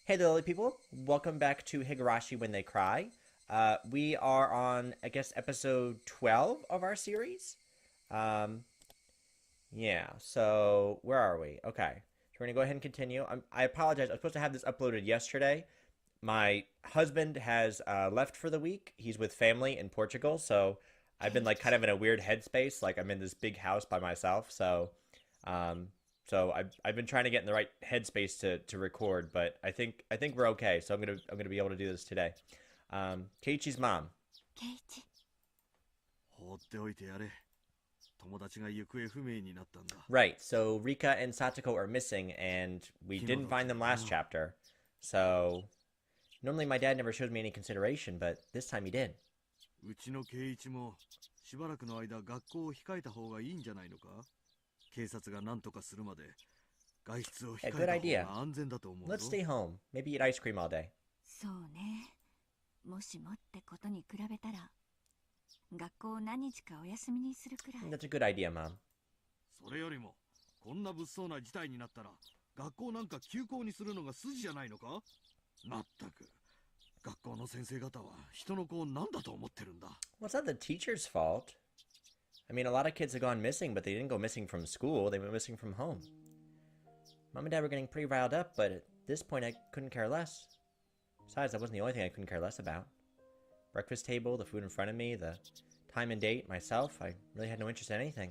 Hey there, lovely people. Welcome back to Higurashi When They Cry. We are on, I guess, episode 12 of our series. Um, yeah, so where are we? Okay. So we're going to go ahead and continue. I apologize. I was supposed to have this uploaded yesterday. My husband has left for the week. He's with family in Portugal, so I've been like kind of in a weird headspace. Like I'm in this big house by myself, um, so I've been trying to get in the right headspace to record, but I think we're okay. So I'm gonna be able to do this today. Keiichi's mom. ケイチ、放っておいてやれ。友達が行方不明になったんだ。Right. So Rika and Satoko are missing, and we didn't find them last chapter. So normally my dad never shows me any consideration, but this time he did. うちの圭一もしばらくの間学校を控えた方がいいんじゃないのか。警察が何とかするまで外出を控えた方が安全だと思うぞ。Let's stay home. Maybe eat ice cream all day. そうね。もしもってことに比べたら、学校を何日かお休みにするくらい。That's a good idea, Mom. それよりもこんな物騒な事態になったら学校なんか休校にするのが筋じゃないのか。まったく学校の先生方は人の子を何だと思ってるんだ。Well, it's not the teacher's fault. I mean, a lot of kids have gone missing, but they didn't go missing from school. They went missing from home. Mom and Dad were getting pretty riled up, but at this point I couldn't care less. Besides, that wasn't the only thing I couldn't care less about. Breakfast table, the food in front of me, the time and date, myself, I really had no interest in anything.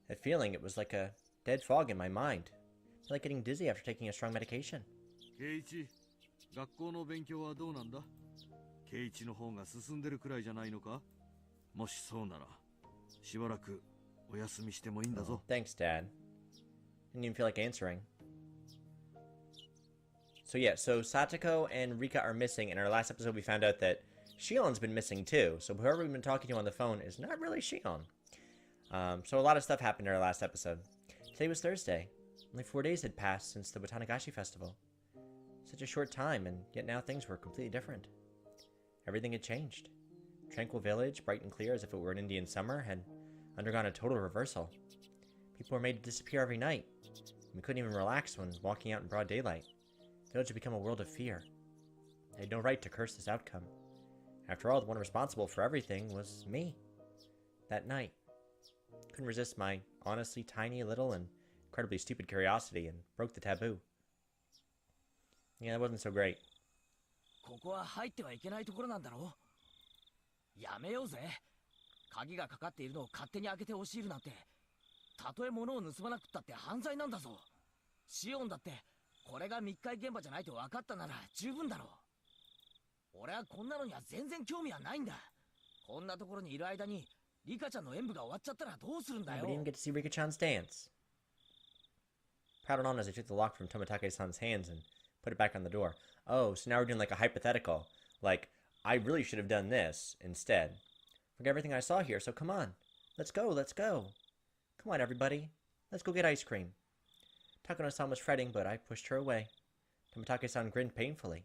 That feeling, it was like a dead fog in my mind. I feel like getting dizzy after taking a strong medication. 圭一、学校の勉強はどうなんだ。圭一の方が進んでるくらいじゃないのか。もしそうならしばらくお休みしてもいいんだぞ。Thanks, Dad. Didn't even feel like answering. So yeah, so Satoko and Rika are missing. In our last episode, we found out that Shion's been missing too. So whoever we've been talking to on the phone is not really Shion. So a lot of stuff happened in our last episode. Today was Thursday. Only 4 days had passed since the Watanagashi festival. Such a short time, and yet now things were completely different. Everything had changed. Tranquil village, bright and clear as if it were an Indian summer, had undergone a total reversal. People were made to disappear every night. We couldn't even relax when walking out in broad daylight. The village had become a world of fear. I had no right to curse this outcome. After all, the one responsible for everything was me. That night. Couldn't resist my honestly tiny, little, and incredibly stupid curiosity and broke the taboo. Yeah, that wasn't so great. ここは入ってはいけないところなんだろう。やめようぜ。鍵がかかっているのを勝手に開けて押し入るなんて、たとえ物を盗まなくったって犯罪なんだぞ。シオンだってこれが密会現場じゃないと分かったなら十分だろう。俺はこんなのには全然興味はないんだ。こんなところにいる間にリカちゃんの演舞が終わっちゃったらどうするんだよ。 We didn't get to see Rika-chan's dance. Prattled on as I took the lock from Tomitake-san's hands and put it back on the door. Oh, so now we're doing like a hypothetical. Like, I really should have done this instead. Forget everything I saw here, so come on. Let's go, let's go. Come on, everybody. Let's go get ice cream. Takano-san was fretting, but I pushed her away. Tomitake-san grinned painfully.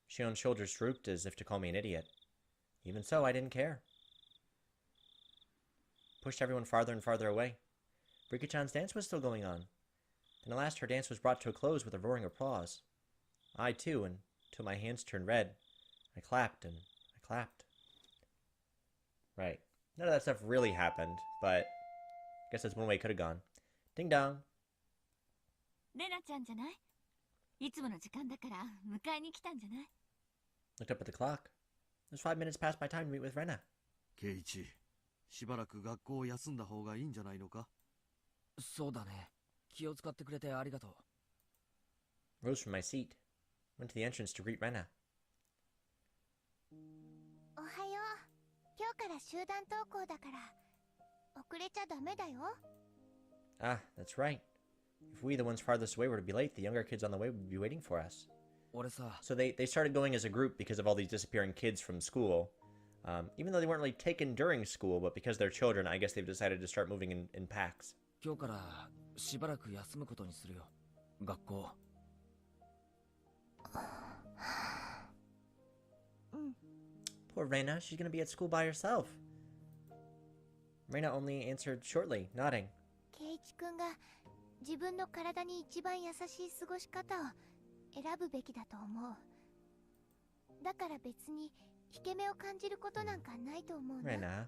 Shion's shoulders drooped as if to call me an idiot. Even so, I didn't care. Pushed everyone farther and farther away. Rika-chan's dance was still going on. Then at last her dance was brought to a close with a roaring applause. I too, until my hands turned red, I clapped and I clapped. Right. None of that stuff really happened, but I guess that's one way it could have gone. Ding dong. レナちゃんじゃない？いつもの時間だから迎えに来たんじゃない？ Looked up at the clock. It was 5 minutes past my time to meet with Rena. 圭一、しばらく学校を休んだ方がいいんじゃないのか。そうだね。気を使ってくれてありがとう。 Rose from my seat. Went to the entrance to greet Rena. おはよう。今日から集団登校だから遅れちゃダメだよ。 Ah, that's right. If we, the ones farthest away, were to be late, the younger kids on the way would be waiting for us. 俺さ、So they started going as a group because of all these disappearing kids from school. Even though they weren't really taken during school, but because they're children, I guess they've decided to start moving in packs. 今日からしばらく休むことにするよ。学校。Poor Rena, she's gonna be at school by herself. Rena only answered shortly, nodding. 圭一くんが自分の体に一番優しい過ごし方を選ぶべきだと思う。だから別に引け目を感じることなんかないと思うな。Rena.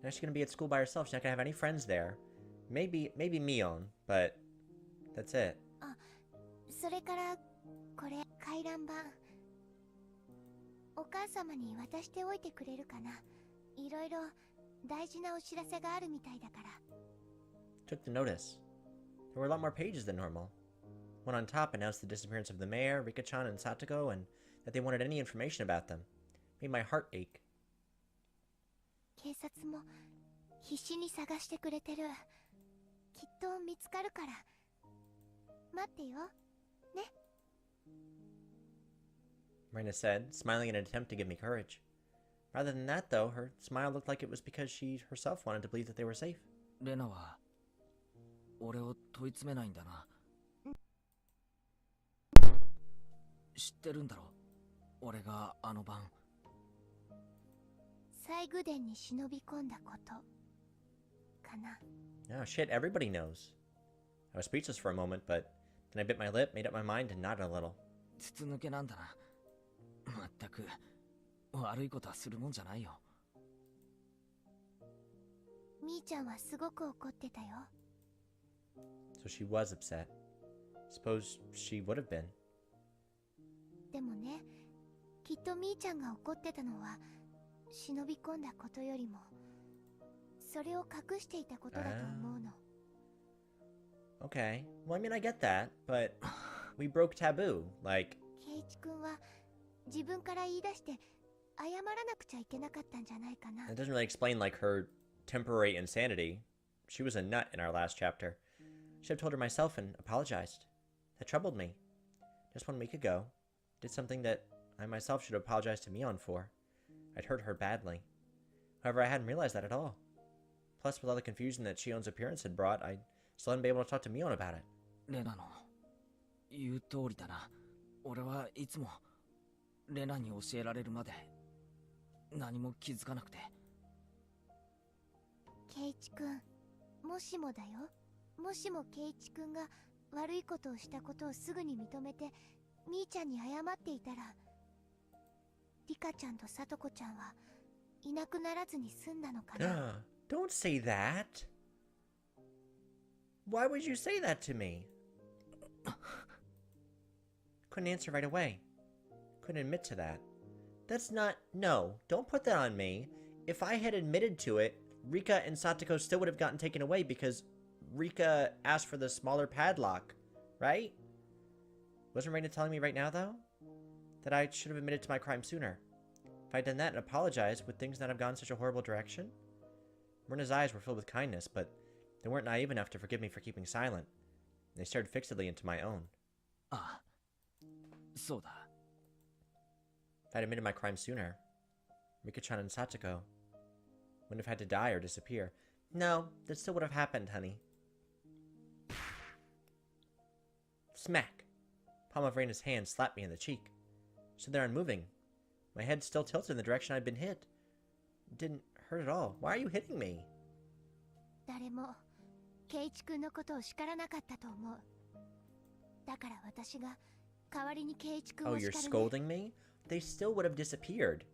Now she's gonna be at school by herself. She's not gonna have any friends there. Maybe Mion, but that's it. それからこれ回覧板。お母様に渡しておいてくれるかな。いろいろ大事なお知らせがあるみたいだから。Took the notice. There were a lot more pages than normal. One on top announced the disappearance of the mayor, Rika-chan, and Satoko, and that they wanted any information about them. Made my heart ache. 警察も必死に探してくれてる。きっと見つかるから。待ってよ。ね。Rena said, smiling in an attempt to give me courage. Rather than that, though, her smile looked like it was because she herself wanted to believe that they were safe. レナは俺を問い詰めないんだな。知ってるんだろ、俺があの晩西宮殿に忍び込んだことかな。Oh shit, everybody knows. I was speechless for a moment, but then I bit my lip, made up my mind, and nodded a little. 筒抜けなんだな。まったく悪いことはするもんじゃないよ。みーちゃんはすごく怒ってたよ。So she was upset. Suppose she would have been. でもね、きっとみーちゃんが怒ってたのは忍び込んだことよりもそれを隠していたことだと思うの。Okay. Well, I mean, I get that, but we broke taboo. Like, ケイチ君は自分から言い出して謝らなくちゃいけなかったんじゃないかな。 it doesn't really explain, like, her temporary insanity. She was a nut in our last chapter. Should have told her myself and apologized. That troubled me. Just 1 week ago, did something that I myself should have apologized to Mion for. I'd hurt her badly. However, I hadn't realized that at all. Plus, with all the confusion that Shion's appearance had brought, I still hadn't been able to talk to Mion about it. レナの言う通りだな。俺はいつもレナに教えられるまで何も気づかなくて。ケイチ君、もしもだよ。もしもケイチ君が悪いことをしたことをすぐに認めてみーちゃんに謝っていたら、リカちゃんとサトコちゃんはいなくならずに済んだのかな。Don't say that. Why would you say that to me? Couldn't answer right away. Couldn't admit to that. That's not... No, don't put that on me. If I had admitted to it, Rika and Satoko still would have gotten taken away because Rika asked for the smaller padlock, right? Wasn't Rena telling me right now, though? That I should have admitted to my crime sooner. If I'd done that and apologized, would things not have gone such a horrible direction? Rena's eyes were filled with kindness, but they weren't naive enough to forgive me for keeping silent. They stared fixedly into my own. ああ、そうだ。 If I'd admitted my crime sooner, Rika-chan and Satoko wouldn't have had to die or disappear. No, that still would have happened, honey. Smack! Palm of Rena's hand slapped me in the cheek. Stood there unmoving. My head still tilted in the direction I'd been hit. It didn't hurt at all. Why are you hitting me? 誰もケイチ君のことを叱らなかったと思う。だから私が代わりにケイチ君 Oh, を you're 叱るね。 scolding me? They still would have disappeared.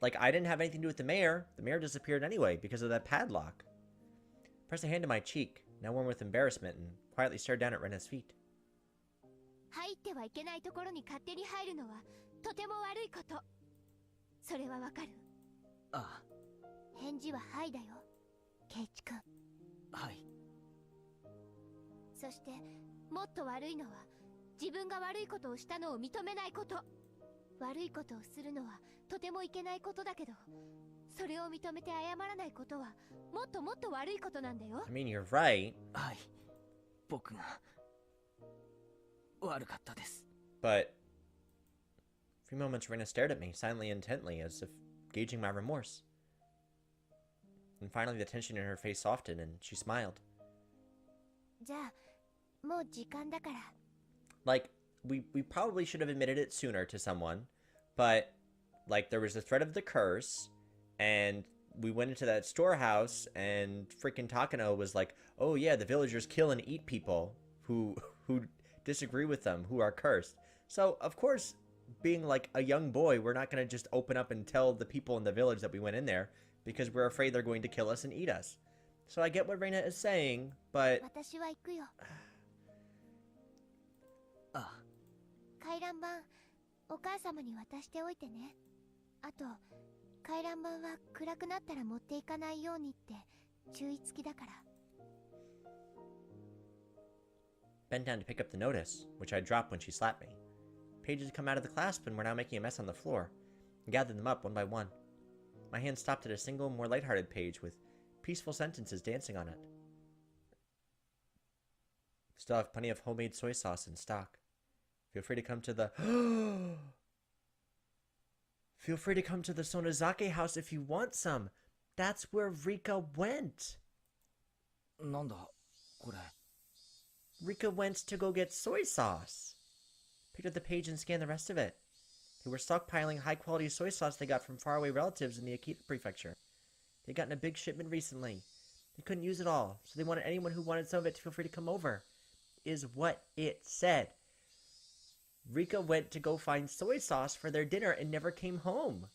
Like, I didn't have anything to do with the mayor. The mayor disappeared anyway because of that padlock. Pressed a hand to my cheek, now warm with embarrassment, and quietly stared down at Rena's feet. 入ってはいけないところに勝手に入るのはとても悪いこと。それはわかる？あ返事ははいだよ、ケイチ君。あ、はい。そしてもっと悪いのは自分が悪いことをしたのを認めないこと。悪いことをするのはとてもいけないことだけど、それを認めて謝らないことはもっともっと悪いことなんだよ。I mean, you're right. はい。僕が悪かったです。 But for a few moments, Rena stared at me, silently and intently, as if gauging my remorse. And finally, the tension in her face softened, and she smiled. じゃあもう時間だから。 Like, we probably should have admitted it sooner to someone, but, like, there was the threat of the curse, and we went into that storehouse and freaking Takano was like, oh yeah, the villagers kill and eat people who disagree with them, who are cursed. So, of course, being like a young boy, we're not going to just open up and tell the people in the village that we went in there because we're afraid they're going to kill us and eat us. So I get what Rena is saying, but... 私は行くよ。あ回覧板、お母様に渡しておいてね。あと、回覧板は暗くなったら持っていかないようにって注意付きだから。Bent down to pick up the notice, which I dropped when she slapped me. Pages had come out of the clasp and were now making a mess on the floor. I gathered them up one by one. My hand stopped at a single, more lighthearted page with peaceful sentences dancing on it. Still have plenty of homemade soy sauce in stock. Feel free to come to the... Feel free to come to the Sonozake house if you want some. That's where Rika went. なんだこれ Rika went to go get soy sauce. Picked up the page and scanned the rest of it. They were stockpiling high-quality soy sauce they got from faraway relatives in the Akita prefecture. They'd gotten a big shipment recently. They couldn't use it all, so they wanted anyone who wanted some of it to feel free to come over. Is what it said. Rika went to go find soy sauce for their dinner and never came home.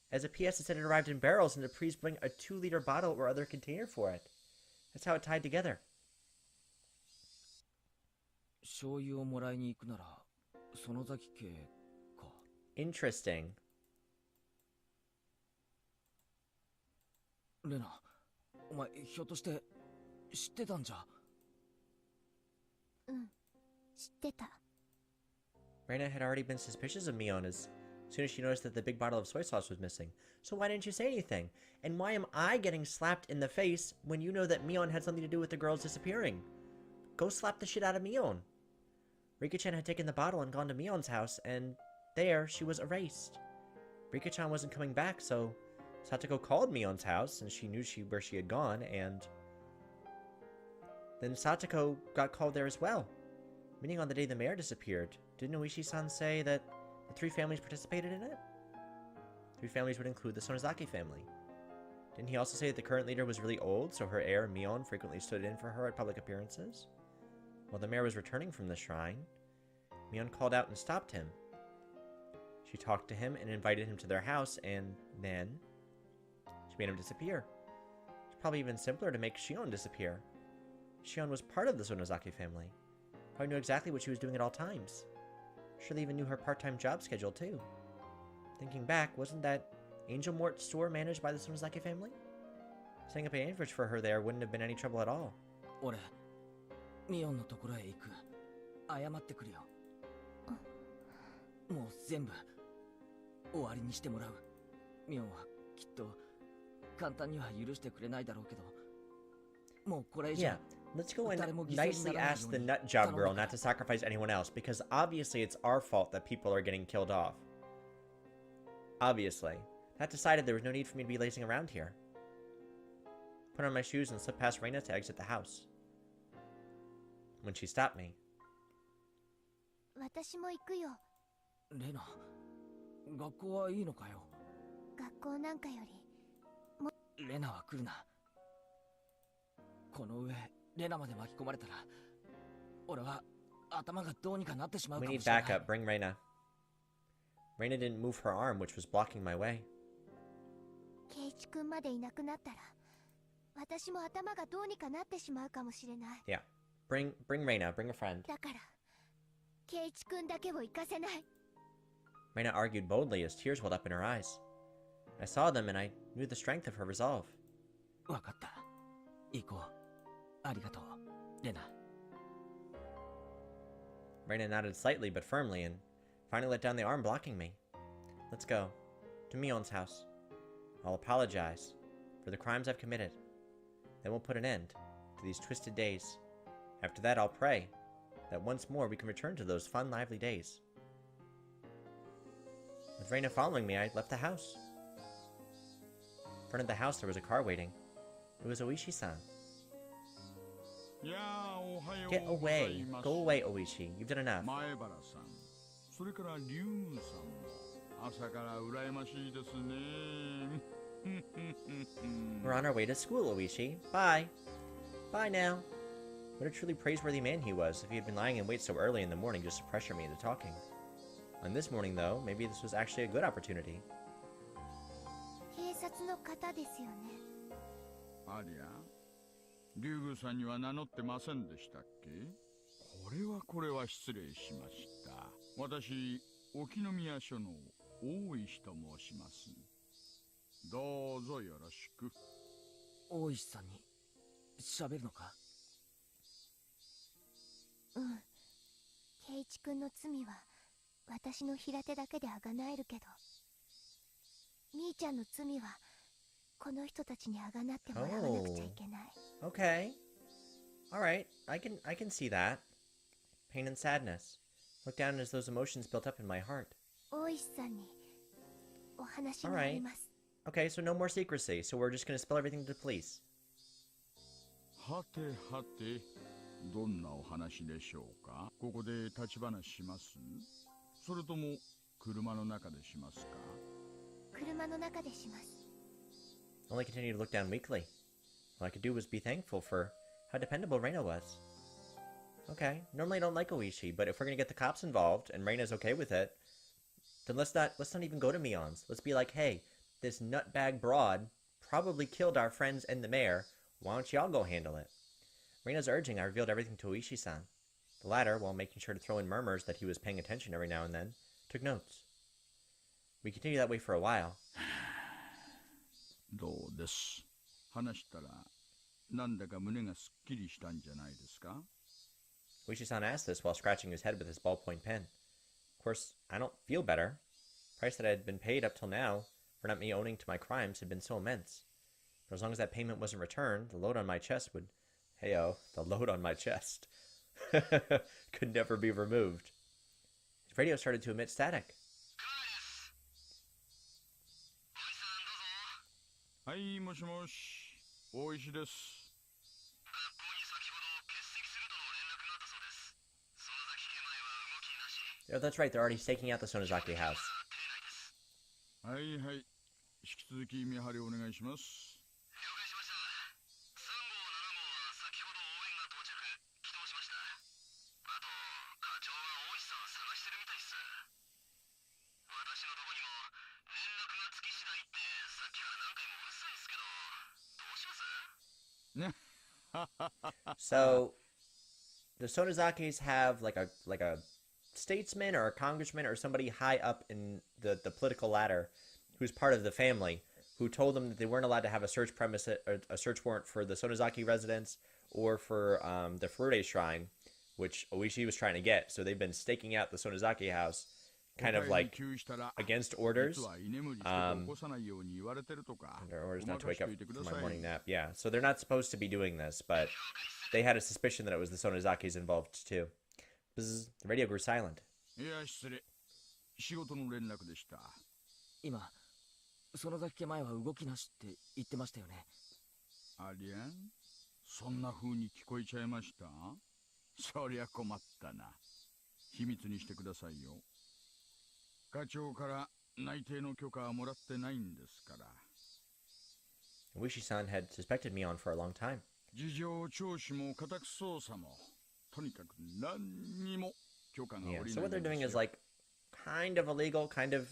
As a PS, it said it arrived in barrels and to please bring a 2-liter bottle or other container for it. That's how it tied together. 醤油をもらいに行くなら園崎家か Interesting. レナお前ひょっとして知ってたんじゃうん、知ってた。Rena had already been suspicious of Mion as soon as she noticed that the big bottle of soy sauce was missing. So why didn't you say anything? And why am I getting slapped in the face when you know that Mion had something to do with the girls disappearing? Go slap the shit out of Mion. Rika-chan had taken the bottle and gone to Mion's house, and there she was erased. Rika-chan wasn't coming back, so Satoko called Mion's house, and she knew where she had gone, and then Satoko got called there as well. Meaning on the day the mayor disappeared, didn't Oishi-san say that the 3 families participated in it? 3 families would include the Sonozaki family. Didn't he also say that the current leader was really old, so her heir, Mion, frequently stood in for her at public appearances? While the mayor was returning from the shrine, Mion called out and stopped him. She talked to him and invited him to their house, and then she made him disappear. It's probably even simpler to make Shion disappear. Shion was part of the Sonozaki family. Probably knew exactly what she was doing at all times. Surely even knew her part-time job schedule, too. Thinking back, wasn't that Angel Mort's store managed by the Sonozaki family? Setting up an ambush for her there wouldn't have been any trouble at all. 俺ミオンのところへ行く謝ってくるよもう全部終わりにしてもらうミオンはきっと簡単には許してくれないだろうけどもうこれ以上 Yeah, let's go and nicely ask the nut job girl not to sacrifice anyone else, because obviously it's our fault that people are getting killed off. Obviously. That decided there was no need for me to be lazing around here. Put on my shoes and slipped past Rena to exit the house. When she stopped me. 私も行くよ。レナ学校はいいのかよ学校なんかよりレナは来るなこの上レナまで巻き込まれたら俺は頭がどうにかなってしまう We かも need しれない backup. Bring Rena. Rena didn't move her arm, which was blocking my way. 圭一君までいなくなったら私も頭がどうにかなってしまうかもしれない。 Yeah. Bring Rena. Bring a friend. だから圭一君だけを行かせない。 Rena argued boldly as tears welled up in her eyes. I saw them and I knew the strength of her resolve. わかった行こうありがとうレナ Rena nodded slightly but firmly and finally let down the arm blocking me. Let's go. To Mion's house. I'll apologize for the crimes I've committed. Then we'll put an end to these twisted days. After that, I'll pray that once more we can return to those fun, lively days. With Rena following me, I left the house. In front of the house, there was a car waiting. It was Oishi-san. Get away. Go away, Oishi. You've done enough. 前原さん、それから龍さんも朝から羨ましいですね。We're on our way to school, Oishi. Bye. Bye now. What a truly praiseworthy man he was, if he had been lying in wait so early in the morning just to pressure me into talking. On this morning, though, maybe this was actually a good opportunity. 警察の方ですよね。ありゃ、竜宮さんには名乗ってませんでしたっけ？これは失礼しました。私、沖宮署の大石と申します。どうぞよろしく。大石さんに喋るのか？うん。圭一君の罪は私の平手だけであがなえるけど、みーちゃんの罪はこの人たちにあがなってもらわなくちゃいけない。Okay. Alright, I can see that. Pain and sadness. Look down as those emotions built up in my heart. 大石さんにお話があります。Okay, so no more secrecy, so we're just gonna spill everything to the police. はてはて、どんなお話でしょうか？ここで立ち話します？それとも車の中でしますか？車の中でします。Only continued to look down weakly. All I could do was be thankful for how dependable Rena was. Okay, normally I don't like Oishi, but if we're gonna get the cops involved and Reina's okay with it, then let's not even go to Mion's. Let's be like, hey, this nutbag broad probably killed our friends and the mayor. Why don't y'all go handle it? Reina's urging, I revealed everything to Oishi-san. The latter, while making sure to throw in murmurs that he was paying attention every now and then, took notes. We continued that way for a while. どうです。話したら、なんだか胸がすっきりしたんじゃないですか？ Oishi-san asked this while scratching his head with his ballpoint pen. Of course, I don't feel better. The price that I had been paid up till now for not me owning to my crimes had been so immense. But as long as that payment wasn't returned, the load on my chest would... Hey-oh, the load on my chest could never be removed. His radio started to emit static. はい、もしもし、大石です。 Oh, that's right, they're already staking out the Sonozaki house. はいはい、引き続き見張りお願いします。 So, the Sonozakis have like a statesman or a congressman or somebody high up in the political ladder who's part of the family who told them that they weren't allowed to have a search warrant for the Sonozaki residence or for the Furure Shrine, which Oishi was trying to get. So they've been staking out the Sonozaki house kind of like against orders. Under orders not to wake up from my morning nap. Yeah, so they're not supposed to be doing this, but they had a suspicion that it was the Sonozakis involved too. Bzz, the radio grew silent. いや、失礼。仕事の連絡でした。今、園崎家前は動きなしって言ってましたよね。ありゃ、そんな風に聞こえちゃいました？そりゃ困ったな。秘密にしてくださいよ。課長から内定の許可はもらってないんですから。Wishi-san had suspected Mion for a long time. 事情聴取も家宅捜査もとにかく何にも許可が下りないんですよ。So what they're doing is like kind of illegal, kind of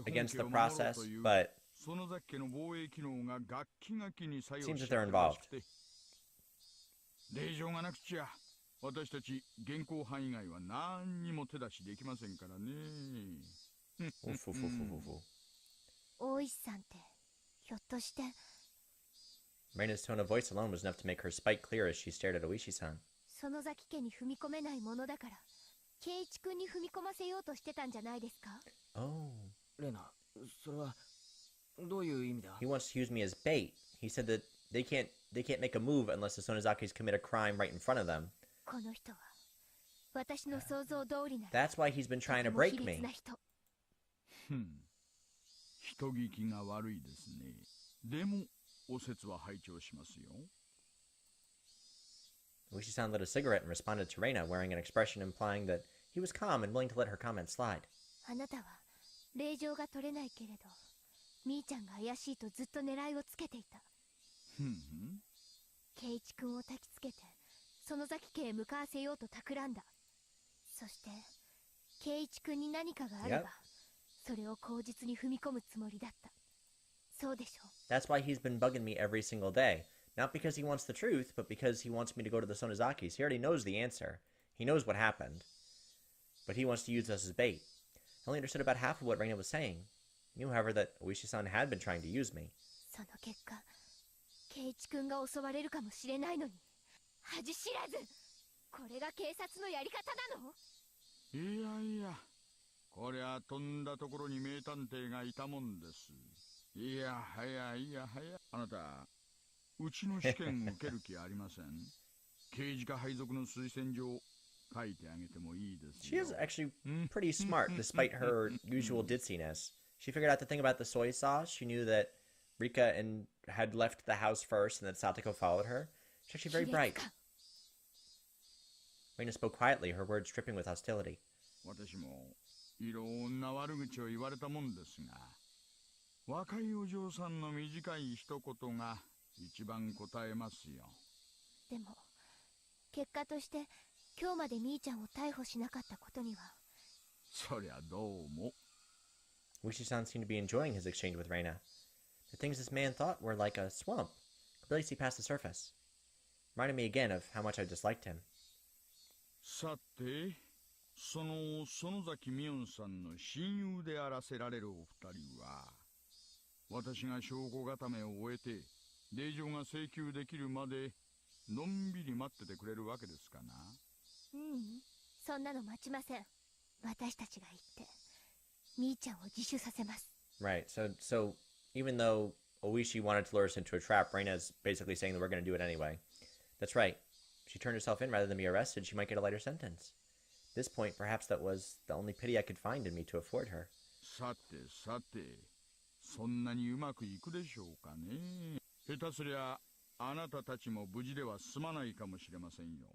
against the process, but it seems that they're involved. 令状がなくちゃ私たち現行犯以外は何にも手出しできませんからね。大石さんってひょっとして。 Reina's tone of voice alone was enough to make her spite clear as she stared at Oishi-san. 園崎家に踏み込めないものだから圭一君に踏み込ませようとしてたんじゃないですか？ Oh. レナ、それはどういう意味だ？ He wants to use me as bait. He said that they can't make a move unless the Sonozakis commit a crime right in front of them. この人は私の想像通りな。 That's why he's been trying to break me. 人聞きが悪いですね。でもお説は拝聴しますよ。 Oishi-san lit a cigarette and responded to Rena, wearing an expression implying that he was calm and willing to let her comment slide. あなたは令状が取れないけれどみーちゃんが怪しいとずっと狙いをつけていた。ふん圭一君を焚きつけて園崎家へ向かわせようと企んだ。そして圭一君に何かがあれば、それを口実に踏み込むつもりだった。そうでしょう。 That's why he's been bugging me every single day. Not because he wants the truth, but because he wants me to go to the Sonozakis. He already knows the answer. He knows what happened. But he wants to use us as bait. I only understood about half of what Rena was saying. I knew, however, that Oishi-san had been trying to use me. その結果、圭一君が襲われるかもしれないのに、恥知らず。これが警察のやり方なの？いやいや、こりゃとんだところに名探偵がいたもんです。いやはやいやはや、あなたうちの試験受ける気ありません？刑事課配属の推薦状書いてあげてもいいですよ。 She is actually pretty smart, despite her usual ditziness. She figured out the thing about the soy sauce. She knew that Rika had left the house first and that Satoko followed her. She's actually very bright. Rena spoke quietly, her words dripping with hostility. 私もいろんな悪口を言われたもんですが、若いお嬢さんの短い一言が一番答えますよ。でも結果として今日までみーちゃんを逮捕しなかったことには。そりゃどうも。Wushi-san seemed to be enjoying his exchange with Rena. The things this man thought were like a swamp, could barely see past the surface. Reminded me again of how much I disliked him. さて、その園崎美音さんの親友であらせられるお二人は、私が証拠固めを終えて令状が請求できるまでのんびり待っててくれるわけですかな？そんなの待ちません。私たちが行ってみーちゃんを自首させます。 Right, so even though Oishi wanted to lure us into a trap, Reina's basically saying that we're going to do it anyway. That's right. If she turned herself in rather than be arrested, she might get a lighter sentence. At this point, perhaps that was the only pity I could find in me to afford her. さてさて、そんなにうまくいくでしょうかね。下手すりゃあなたたちも無事では済まないかもしれませんよ。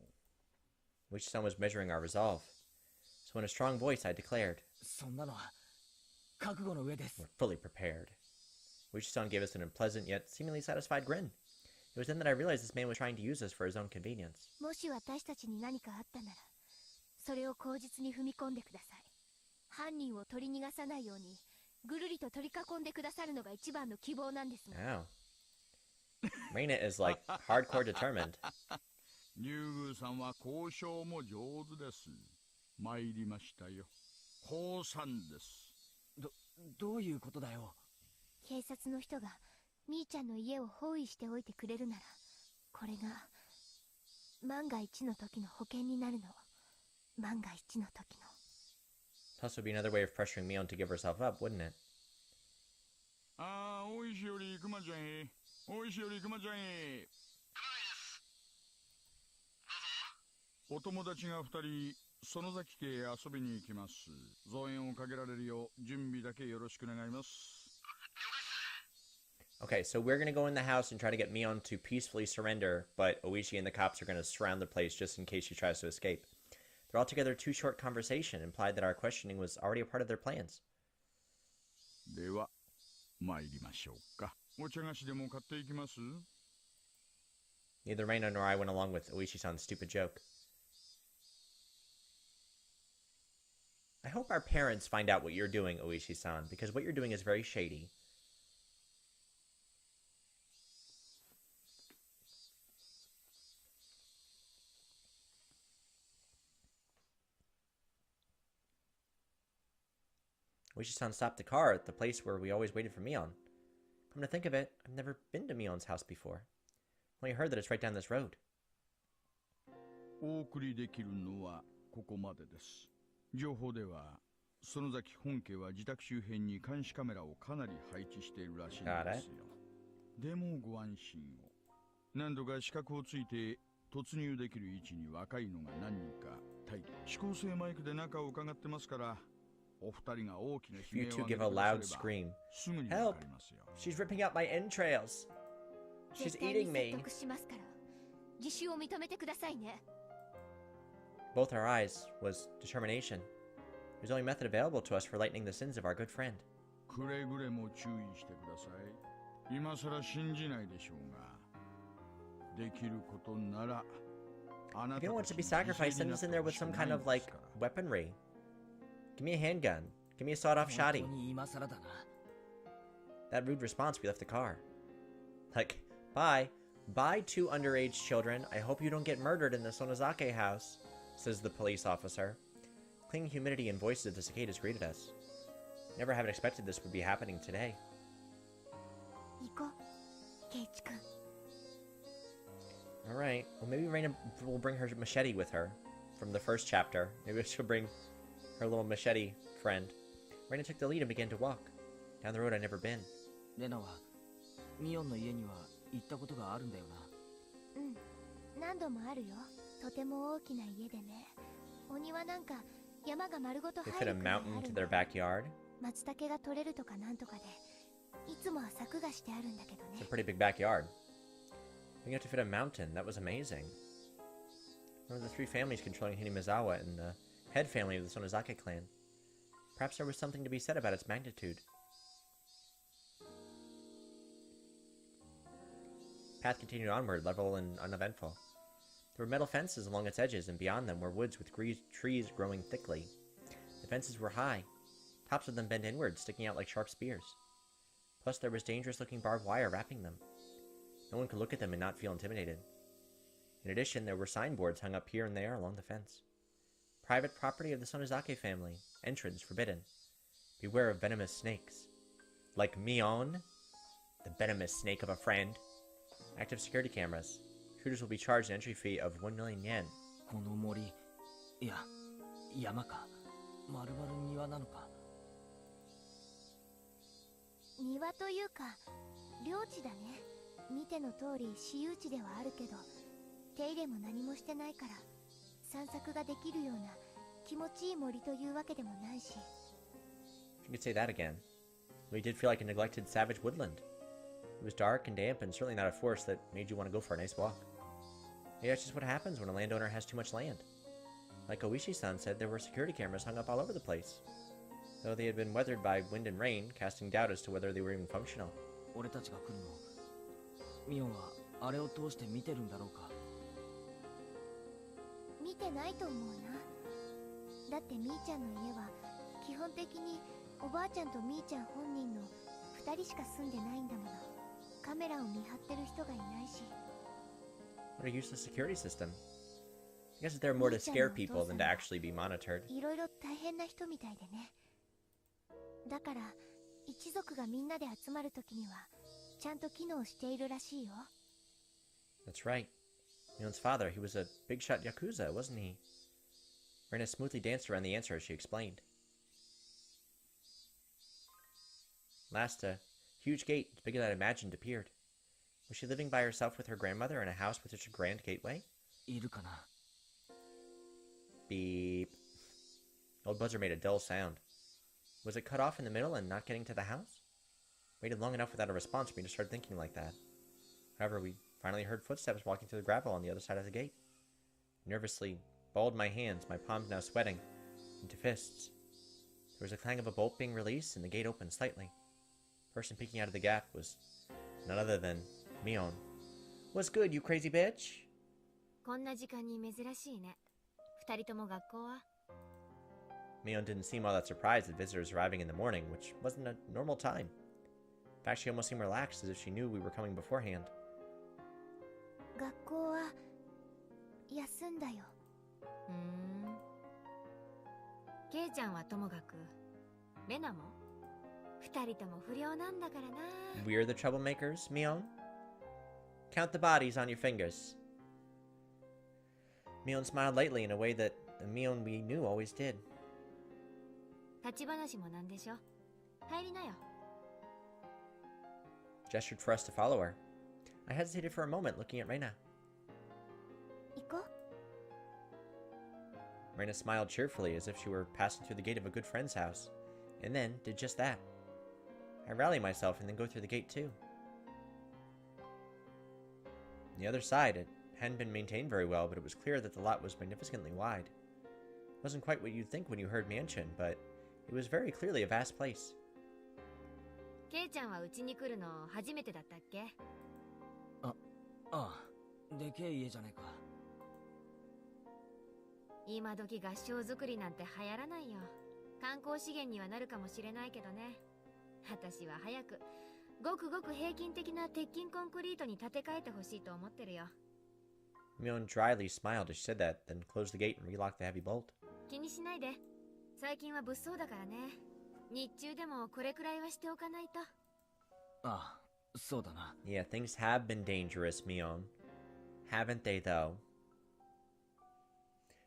Oishi-san was measuring our resolve. So in a strong voice, I declared, そんなのは覚悟の上です。 we're fully prepared. Oishi-san gave us an unpleasant yet seemingly satisfied grin. It was then that I realized this man was trying to use us for his own convenience. もし私たちに何かあったなら、それを口実に踏み込んでください。犯人を取り逃がさないようにぐるりと取り囲んでくださるのが一番の希望なんですが。 Wow. Reina is like hardcore determined. 竜宮さんは交渉も上手です。参りましたよ。降参です。どういうことだよ。警察の人がみーちゃんの家を包囲しておいてくれるなら、これが万が一の時の保険になるの。万が一の時の。 Plus, would be another way of pressuring Mion to give herself up, wouldn't it? ああ、大石より熊ちゃんへ。大石より熊ちゃんへ。お友達が二人、園崎家へ遊びに行きます。増援をかけられるよう準備だけよろしく願います。 Okay, so we're gonna go in the house and try to get Mion to peacefully surrender, but Oishi and the cops are gonna surround the place just in case she tries to escape. Their altogether too short conversation implied that our questioning was already a part of their plans. では、参りましょうか。お茶菓子でも買っていきます？ Neither Reina nor I went along with Oishi-san's stupid joke. I hope our parents find out what you're doing, Oishi-san, because what you're doing is very shady. Oishi-san stopped the car at the place where we always waited for Mion. Come to think of it, I've never been to Mion's house before. Only heard that it's right down this road. お送りできるのはここまでです。情報では、園崎本家は自宅周辺に監視カメラをかなり配置しているらしいんですよ。でもご安心を。何度か資格をついて突入できる位置に若いのが何人か待機。指向性マイクで中を伺ってますから、お二人が大きな悲鳴を上げてくださればすぐにわかりますよ。She's ripping out my entrails. She's eating me. 説得しますから、自首を認めてくださいね。Both our eyes was determination. It was the only method available to us for lightening the sins of our good friend. くれぐれも注意してください。今さら信じないでしょうが、できることなら、あな If た you don't た want ち to be に sacrificed, 犠牲 send に us な in って there ほ with しく some な kind いん of で like すから。 weaponry. Give me a handgun. Give me a sawed-off 本 shoddy. 当に今更だな。 That rude response, we left the car. Like, bye. Bye, two underage children. I hope you don't get murdered in the Sonozake house, says the police officer. Clinging humidity and voices of the cicadas greeted us. Never have expected this would be happening today. 行こうケイチ君。 Alright, well maybe Rena will bring her machete with her from the first chapter. Maybe she'll bring her little machete friend. Rena took the lead and began to walk. Down the road I'd never been. レナはミオンの家には行ったことがあるんだよな。うん、何度もあるよ。とても大きな家でね。お庭なんか山が丸ごと They 入 fit a るくらいあ mountain る to の。 their backyard. 松茸が取れるとかなんとかで、いつもは柵がしてあるんだけど It's ね a。pretty big backyard. We got to fit a mountain. That was amazing. One of the three families controlling Hinamizawa and the head family of the Sonozake clan. Perhaps there was something to be said about its magnitude. Path continued onward, level and uneventful. There were metal fences along its edges, and beyond them were woods with trees growing thickly. The fences were high, tops of them bent inward, sticking out like sharp spears. Plus, there was dangerous-looking barbed wire wrapping them. No one could look at them and not feel intimidated. In addition, there were signboards hung up here and there along the fence. Private property of the Sonozake family. Entrance forbidden. Beware of venomous snakes. Like Mion, the venomous snake of a friend. Active security cameras. Shooters will be charged an entry fee of 1 million yen. この森、いや、山か。まるまる庭なのか。庭というか領地だね。見ての通り私有地ではあるけど、手入れも何もしてないから散策ができるような気持ちいい森というわけでもないし。 You could say that again. We did feel like a neglected savage woodland. It was dark and damp and certainly not a forest that made you want to go for a nice walk. Maybe that's just what happens when a landowner has too much land. Like Oishi-san said, there were security cameras hung up all over the place. Though they had been weathered by wind and rain, casting doubt as to whether they were even functional. 俺たちが来るの、ミオンはあれを通して見てるんだろうか。見てないと思うな。だってみーちゃんの家は基本的におばあちゃんとみーちゃん本人の2人しか住んでないんだもの。カメラを見張ってる人がいないし。 What a useless security system. I guess they're more to scare people than to actually be monitored. いろいろ大変な人みたいでね。だから一族がみんなで集まるときにはちゃんと機能しているらしいよ。 That's right. Mion's father, he was a big-shot Yakuza, wasn't he? Rena smoothly danced around the answer as she explained. Last, a huge gate, bigger than I'd imagined, appeared. Was she living by herself with her grandmother in a house with such a grand gateway? いるかな。 Beep. The old buzzer made a dull sound. Was it cut off in the middle and not getting to the house? Waited long enough without a response for me to start thinking like that. However, we finally heard footsteps walking through the gravel on the other side of the gate. Nervously balled my hands, my palms now sweating, into fists. There was a clang of a bolt being released, and the gate opened slightly. The person peeking out of the gap was none other than Mion. What's good, you crazy bitch? こんな時間に珍しいね。二人とも学校は？ Mion didn't seem all that surprised at visitors arriving in the morning, which wasn't a normal time. In fact, she almost seemed relaxed, as if she knew we were coming beforehand. 学校は休んだよ。ケイちゃんはともかく、レナも二人とも不良なんだからな。We're the troublemakers, Mion? Count the bodies on your fingers. Mion smiled lightly in a way that the Mion we knew always did. 立ち話もなんでしょ。入りなよ。Gestured for us to follow her. I hesitated for a moment, looking at Rena. 行こう。 Rena smiled cheerfully, as if she were passing through the gate of a good friend's house, and then did just that. I rally myself and then go through the gate too. On the other side, it hadn't been maintained very well, but it was clear that the lot was magnificently wide. It wasn't quite what you'd think when you heard mansion, but it was very clearly a vast place. ケイちゃんはうちに来るの初めてだったっけ？ああ、でけえ家じゃねえか。今時合掌造りなんて流行らないよ。観光資源にはなるかもしれないけどね。私は早くごくごく平均的な鉄筋コンクリートに建て替えてほしいと思ってるよ。Mion dryly smiled as she said that, then closed the gate and relocked the heavy bolt. 気にしないで。最近は物騒だからね。日中でもこれくらいはしておかないと。ああ、そうだな。Yeah, things have been dangerous, Mion. Haven't they, though?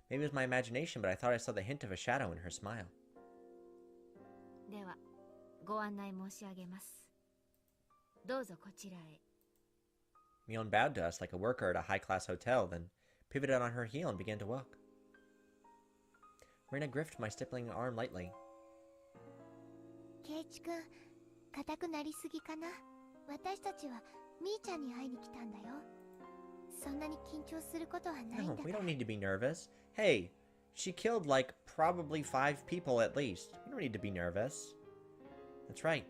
Maybe it was my imagination, but I thought I saw the hint of a shadow in her smile. では、ご案内申し上げます。どうぞこちらへ。Mion bowed to us like a worker at a high-class hotel, then pivoted on her heel and began to walk. Rena gripped my stippling arm lightly. ケイチ君、硬くなりすぎかな。私たちはみーちゃんに会いに来たんだよ。そんなに緊張することはないんだから。 No, we don't need to be nervous. Hey, she killed like probably 5 people at least. We don't need to be nervous. That's right.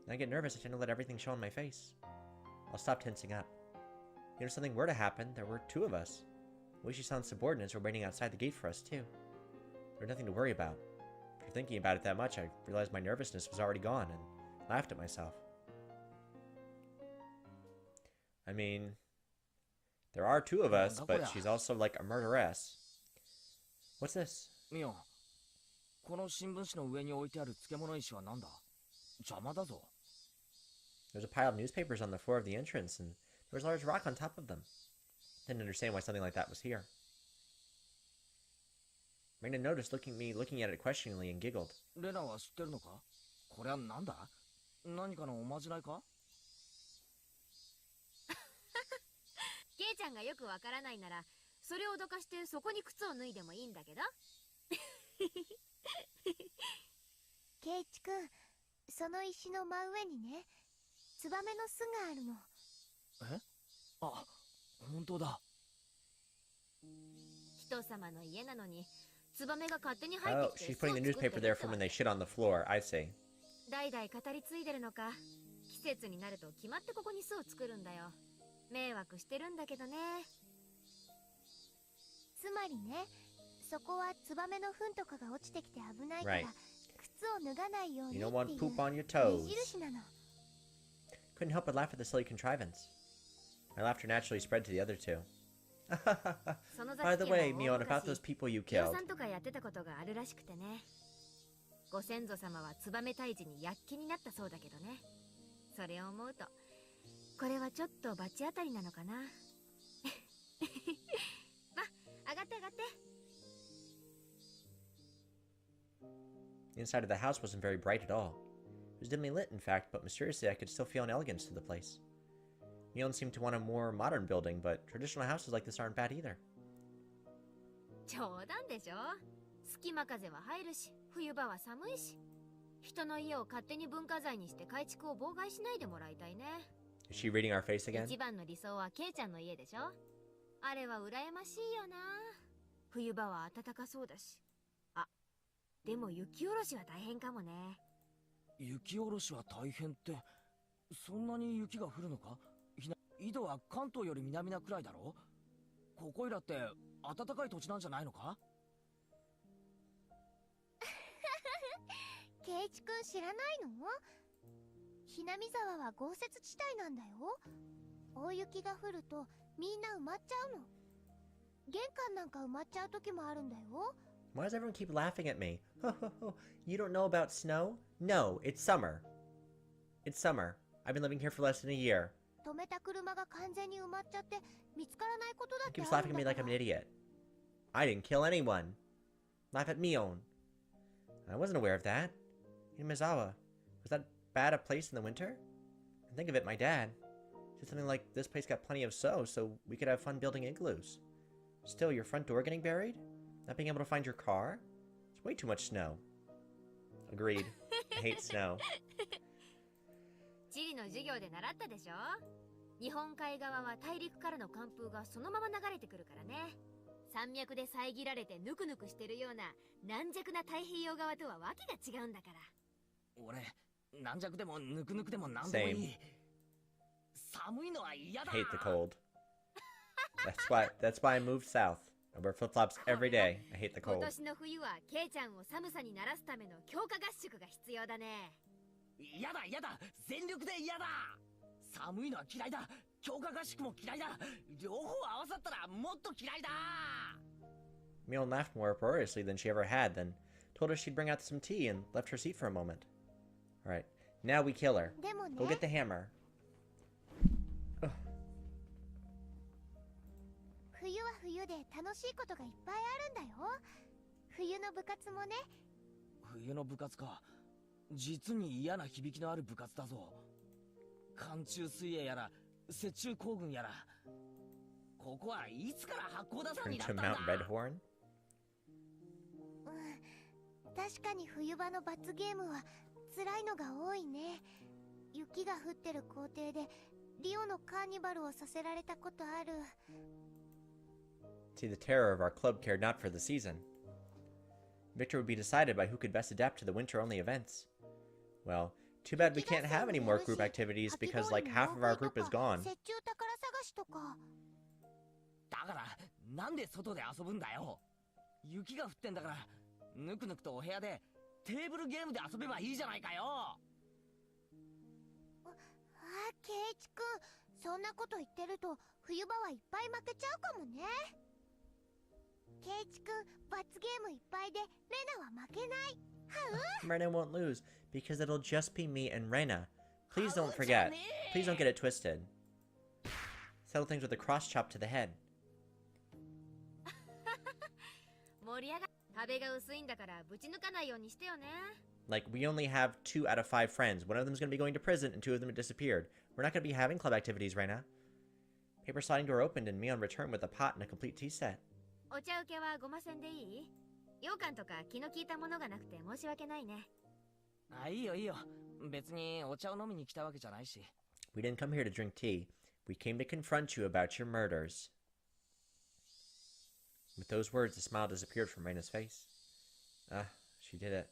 When I get nervous, I tend to let everything show on my face. I'll stop tensing up. You know, if something were to happen, there were 2 of us. Uishi-san's subordinates were waiting outside the gate for us too. There was nothing to worry about. After thinking about it that much, I realized my nervousness was already gone and laughed at myself. I mean, there are 2 of us, but she's also like a murderess. What's this? ミオン、この新聞紙の上に置いてある漬物石は何だ？邪魔だぞ。There's a pile of newspapers on the floor of the entrance, and there was a large rock on top of them. Didn't understand why something like that was here. Rena noticed looking at it questioningly and giggled. レナは知ってるのか？これは何だ？何かのおまじないか？ケイちゃんがよくわからないなら、それをどかしてそこに靴を脱いでもいいんだけど。ケイチ君、その石の真上にね、ツバメの巣があるの。え？あ、本当だ。人様の家なのに、ツバメが勝手に入っ Oh, てきて。she's putting the newspaper there for when they shit on the floor. I see. 代々語り継いでるのか。季節になると決まってここに巣を作るんだよ。迷惑してるんだけどね。つまりね、そこはツバメの糞とかが落ちてきて危ないから、Right. 靴を脱がないように You っ don't て want いう poop on your 目 toes. 印なの。 Couldn't help but laugh at the silly contrivance. My laughter naturally spread to the other 2. By the way, Mion, about those people you 企業 killed. さんとかやってたことがあるらしくてね。ご先祖様はツバメ退治に躍起になったそうだけどね。それを思うと、これはちょっと罰当たりなのかな。ま、上がって上がって。The inside of the house wasn't very bright at all. It was dimly lit, in fact, but mysteriously I could still feel an elegance to the place. Mion seemed to want a more modern building, but traditional houses like this aren't bad either. 冗談でしょ。隙間風は入るし、冬場は寒いし。人の家を勝手に文化財にして改築を妨害しないでもらいたいね。Is she reading our face again? 一番の理想はケイちゃんの家でしょ。あれは羨ましいよな。冬場は暖かそうだし。あ、でも雪下ろしは大変かもね。雪下ろしは大変って、そんなに雪が降るのか？緯度は関東より南なくらいだろ？ここいらって暖かい土地なんじゃないのか？ケイチ君知らないの？ひなみ沢は豪雪地帯なんだよ。大雪が降るとみんな埋まっちゃうの。玄関なんか埋まっちゃう時もあるんだよ。Why does everyone keep laughing at me? You don't know about snow? No, it's summer. It's summer. I've been living here for less than a year. 止めた車が完全に埋まっちゃって見つからないことだ He って keeps ある laughing ん at me だ like か I'm ら。 an idiot. I didn't kill anyone. Laugh at Mion. I wasn't aware of that. Hinamizawa. Was that bad a place in the winter? And think of it, my dad said something like, this place got plenty of snow, so we could have fun building igloos. Still, your front door getting buried? Not being able to find your car? It's way too much snow. Agreed. I hate snow. 地理の授業で習ったでしょ。日本海側は大陸からの寒風がそのまま流れてくるからね。山脈で遮られてぬくぬくしてるような軟弱な太平洋側とはわけが違うんだから。俺、軟弱でもぬくぬくでもなんでもいい。寒いのは嫌だ。 I hate the cold. That's why I moved south. I wear flip-flops every day. I hate the 今 cold. 年の冬はケイちゃんを寒さに慣らすための強化合宿が必要だね。嫌だ嫌だ、全力で嫌だ。寒いのは嫌いだ。強化合宿も嫌いだ。両方合わさったらもっと嫌いだ。 Mion laughed more uproariously than she ever had, then told her she'd bring out some tea and left her seat for a moment. Alright, now we kill her. でもね Go get the hammer. 冬は冬で楽しいことがいっぱいあるんだよ。冬の部活もね。冬の部活か。実に嫌な響きのある部活だぞ。寒中水泳やら雪中行軍やら。ここはいつから八甲田山 Turn になっ to たんだ。 Mount Redhorn? 確かに冬場の罰ゲームは辛いのが多いね。雪が降ってる校庭でリオのカーニバルをさせられたことある。 See, the terror of our club cared not for the season. Victor would be decided by who could best adapt to the winter-only events. Well, too bad we can't have any more group activities because like half of our group is gone. 雪中宝探しとか。だからなんで外で遊ぶんだよ。雪が降ってんだからぬくぬくとお部屋でテーブルゲームで遊べばいいじゃないかよ。ケイチくん、そんなこと言ってると冬場はいっぱい負けちゃうかもね。ケイチくん、罰ゲームいっぱいでレナは負けない。Rena won't lose because it'll just be me and Rena. Please don't forget. Please don't get it twisted. Settle things with a cross chop to the head. 盛り上が壁が薄いんだからぶち抜かないようにしてよね。 Like, we only have 2 out of 5 friends. One of them's gonna be going to prison, and 2 of them disappeared. We're not gonna be having club activities, Rena. Paper sliding door opened, and Mion returned with a pot and a complete tea set. お茶受けはごませんでいい？羊羹とか気の利いたものがなくて申し訳ないね。あ、いいよいいよ。別にお茶を飲みに来たわけじゃないし。 We didn't come here to drink tea. We came to confront you about your murders. With those words, a smile disappeared from Rena's face. Ah, she did it.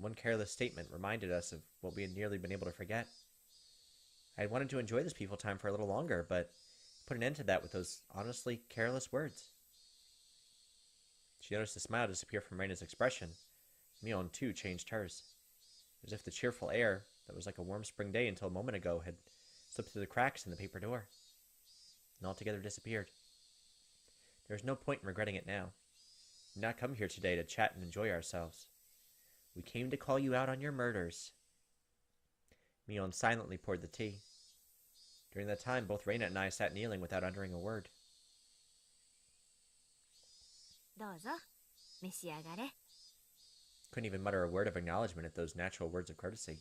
One careless statement reminded us of what we had nearly been able to forget. I had wanted to enjoy this peaceful time for a little longer, but put an end to that with those honestly careless words. She noticed the smile disappear from Rena's expression. Mion, too, changed hers. As if the cheerful air that was like a warm spring day until a moment ago had slipped through the cracks in the paper door and altogether disappeared. There was no point in regretting it now. We did not come here today to chat and enjoy ourselves. We came to call you out on your murders. Mion silently poured the tea. During that time, both Rena and I sat kneeling without uttering a word. どうぞ召し上がれ。 Couldn't even mutter a word of acknowledgement at those natural words of courtesy.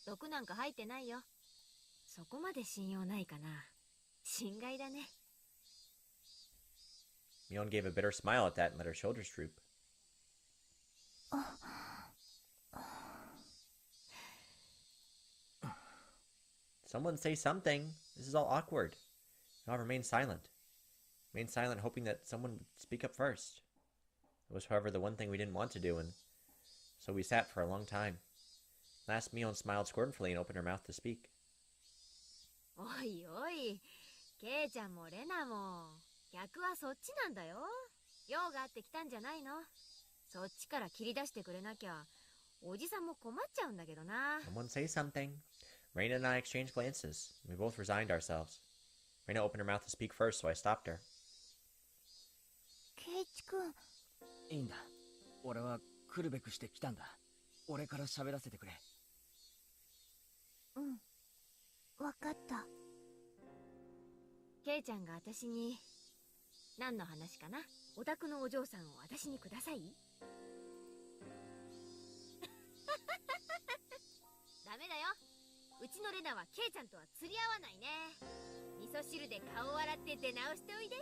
毒なんか入ってないよ。そこまで信用ないかな。心外だね。 Mion gave a bitter smile at that and let her shoulders droop. Someone say something. This is all awkward. We all remained silent. Remained silent, hoping that someone would speak up first. It was, however, the one thing we didn't want to do, and so we sat for a long time. Last, Mion smiled scornfully and opened her mouth to speak. おいおい、ケイちゃんもレナも逆はそっちなんだよ。用があって来たんじゃないの。そっちから切り出してくれなきゃおじさんも困っちゃうんだけどな。 Someone say something. Rena and I exchanged glances. We both resigned ourselves. Rena opened her mouth to speak first, so I stopped her. ケイチくん、いいんだ。俺は来るべくして来たんだ。俺から喋らせてくれ。うん、わかった。ケイちゃんが私に何の話かな。お宅のお嬢さんを私にください。ダメだよ。うちのレナはケイちゃんとは釣り合わないね。味噌汁で顔を洗って出直しておいで。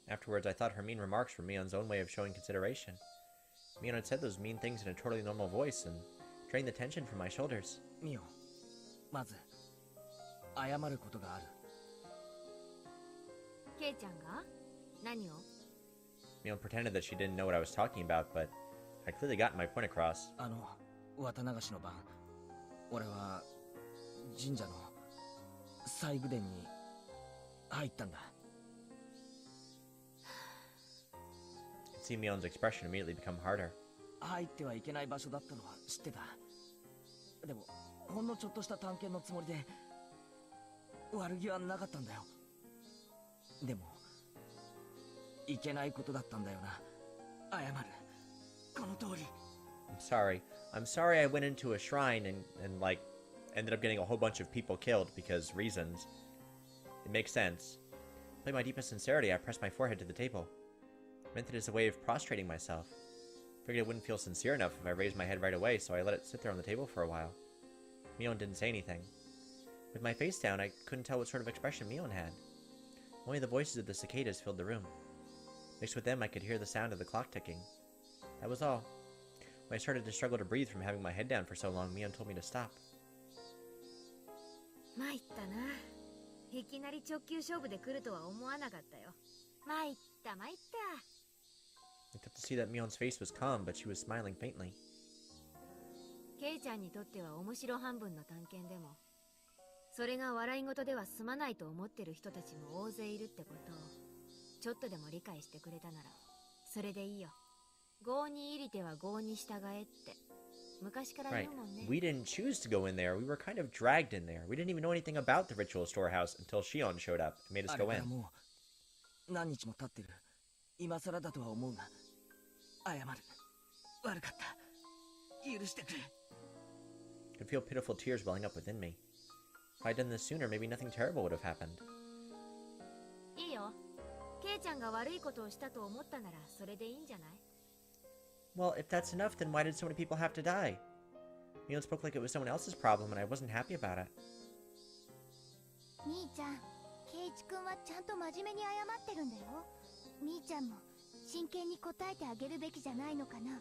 Afterwards, I thought her mean remarks were Mion's own way of showing consideration. Mion had said those mean things in a totally normal voice and drained the tension from my shoulders. ミオ、まず謝ることがある。ケイちゃんが何を？ Mion pretended that she didn't know what I was talking about, but I'd clearly gotten my point across. 綿流しの晩、俺は神社の祭具殿に入ったんだ。See Mion's expression immediately become harder. 入ってはいけない場所だったのは知ってた。でもほんのちょっとした探検のつもりで悪気はなかったんだよ。でもいけないことだったんだよな。謝る。この通り。I'm sorry. I'm sorry I went into a shrine and like ended up getting a whole bunch of people killed because reasons. It makes sense. With my deepest sincerity, I pressed my forehead to the table. I meant it as a way of prostrating myself. Figured it wouldn't feel sincere enough if I raised my head right away, so I let it sit there on the table for a while. Mion didn't say anything. With my face down, I couldn't tell what sort of expression Mion had. Only the voices of the cicadas filled the room. Mixed with them, I could hear the sound of the clock ticking. That was all. When I started to struggle to breathe from having my head down for so long, Mion told me to stop. 参ったな。いきなり直球勝負で来るとは思わなかったよ。参った参った。I got to see that Mion's face was calm, but she was smiling faintly. ケイちゃんにとっては面白半分の探検でも、それが笑い事では済まないと思ってる人たちも大勢いるってことを、ちょっとでも理解してくれたなら、それでいいよ。郷に入りては郷に従えって。昔から言 Right. うもんね。We didn't choose to go in there. We were kind of dragged in there. We didn't even know anything about the ritual storehouse until Shion showed up and made us あれ go から in. もう何日も経ってる。今更だとは思うが謝る。悪かった。許してくれ。I could feel pitiful tears welling up within me. If I'd done this sooner, maybe nothing terrible would have happened. いいよ。ケイちゃんが悪いことをしたと思ったならそれでいいんじゃない？ Well, if that's enough, then why did so many people have to die? Mion spoke like it was someone else's problem, and I wasn't happy about it. 兄ちゃん、ケイチ君はちゃんと真面目に謝ってるんだよ。兄ちゃんも真剣に答えてあげるべきじゃないのかな。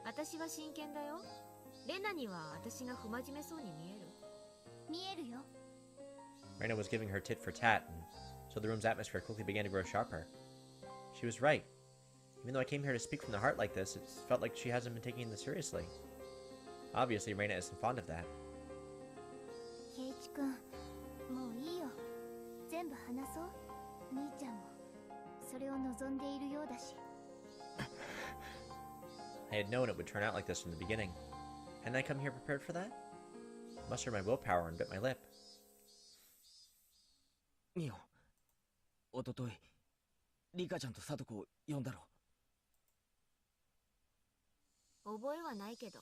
私は真剣だよ。レナには私が不真面目そうに見える？見えるよ。Rena was giving her tit for tat, and so the room's atmosphere quickly began to grow sharper. She was right. Even though I came here to speak from the heart like this, it felt like she hasn't been taking this seriously. Obviously, Rena isn't fond of that. ケイチ君、もういいよ。全部話そう。兄ちゃんもそれを望んでいるようだし。I had known it would turn out like this from the beginning. Hadn't I come here prepared for that? Mustered my willpower and bit my lip. ミオ、おとといリカちゃんとサトコを呼んだろ。覚えはないけど、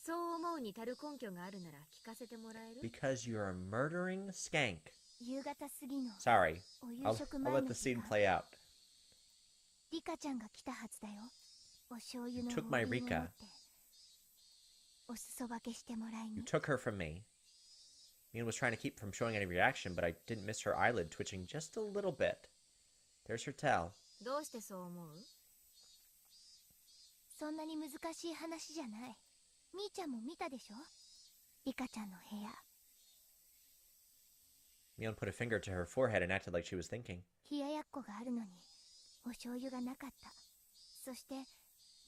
そう思うに足る根拠があるなら聞かせてもらえる？ Because you're a murdering skank. 夕方過ぎの Sorry. お夕 I'll 食 let 前の the 時 scene 間、 play out. リカちゃんが来たはずだよ。お醤油の You took my お湯を持って Rika. お裾分けしてもらい You に。 took her from me. Mion was trying to keep from showing any reaction, but I didn't miss her eyelid twitching just a little bit. There's her tell. どうしてそう思う？そんなに難しい話じゃない。みーちゃんも見たでしょ、リカちゃんの部屋。 Mion put a finger to her forehead and acted like she was thinking. 冷ややっこがあるのにお醤油がなかった。そして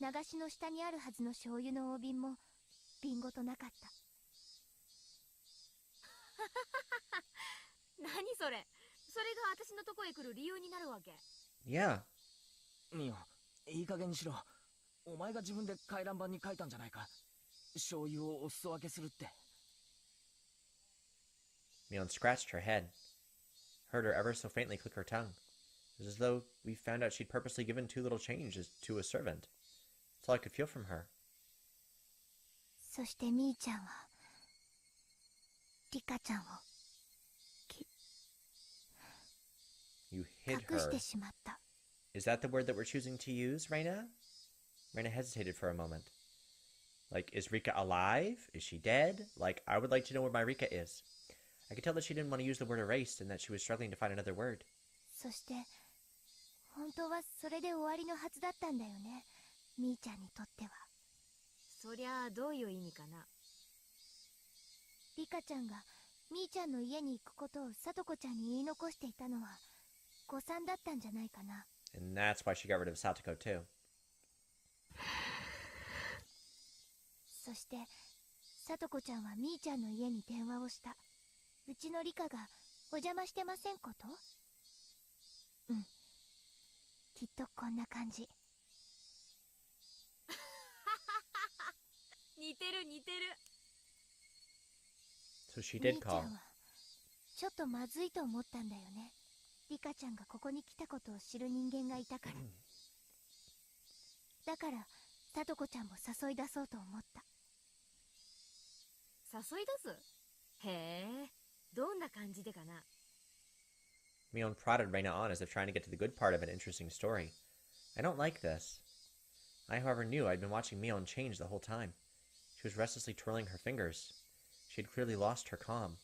流しの下にあるはずの醤油の大瓶も瓶ごとなかった。何それ？それが私のとこへ来る理由になるわけ？ Yeah. ミオ、いい加減にしろ。お前が自分で回覧板に書いたんじゃないか。醤油をお裾分けするって。Mion scratched her head. Heard her ever so faintly click her tongue. It was as though we found out she'd purposely given too little change to a servant. That's all I could feel from her. そしてみーちゃんはリカちゃんを You hid 隠し her. てしまった。 Is that the word that we're choosing to use, Rena? Rena hesitated for a moment. Like, is Rika alive? Is she dead? Like, I would like to know where my Rika is. I could tell that she didn't want to use the word erased and that she was struggling to find another word. そして本当はそれで終わりのはずだったんだよね、みーちゃんにとっては。そりゃあどういう意味かな？リカちゃんがみーちゃんの家に行くことをさとこちゃんに言い残していたのは誤算だったんじゃないかな。 And that's why she got rid of Satoko, too. そしてさとこちゃんはみーちゃんの家に電話をした。うちのリカがお邪魔してませんこと？うん、きっとこんな感じ。似てる似てる。 So she み did ーちゃん call. はちょっとまずいと思ったんだよね。リカちゃんがここに来たことを知る人間がいたから。だからさとこちゃんも誘い出そうと思った。誘い出す？へえ、どんな感じでかな。 Mion prodded Rena on as if trying to get to the good part of an interesting story. I don't like this. I, however, knew I'd been watching Mion change the whole time. She was restlessly twirling her fingers. She had clearly lost her calm.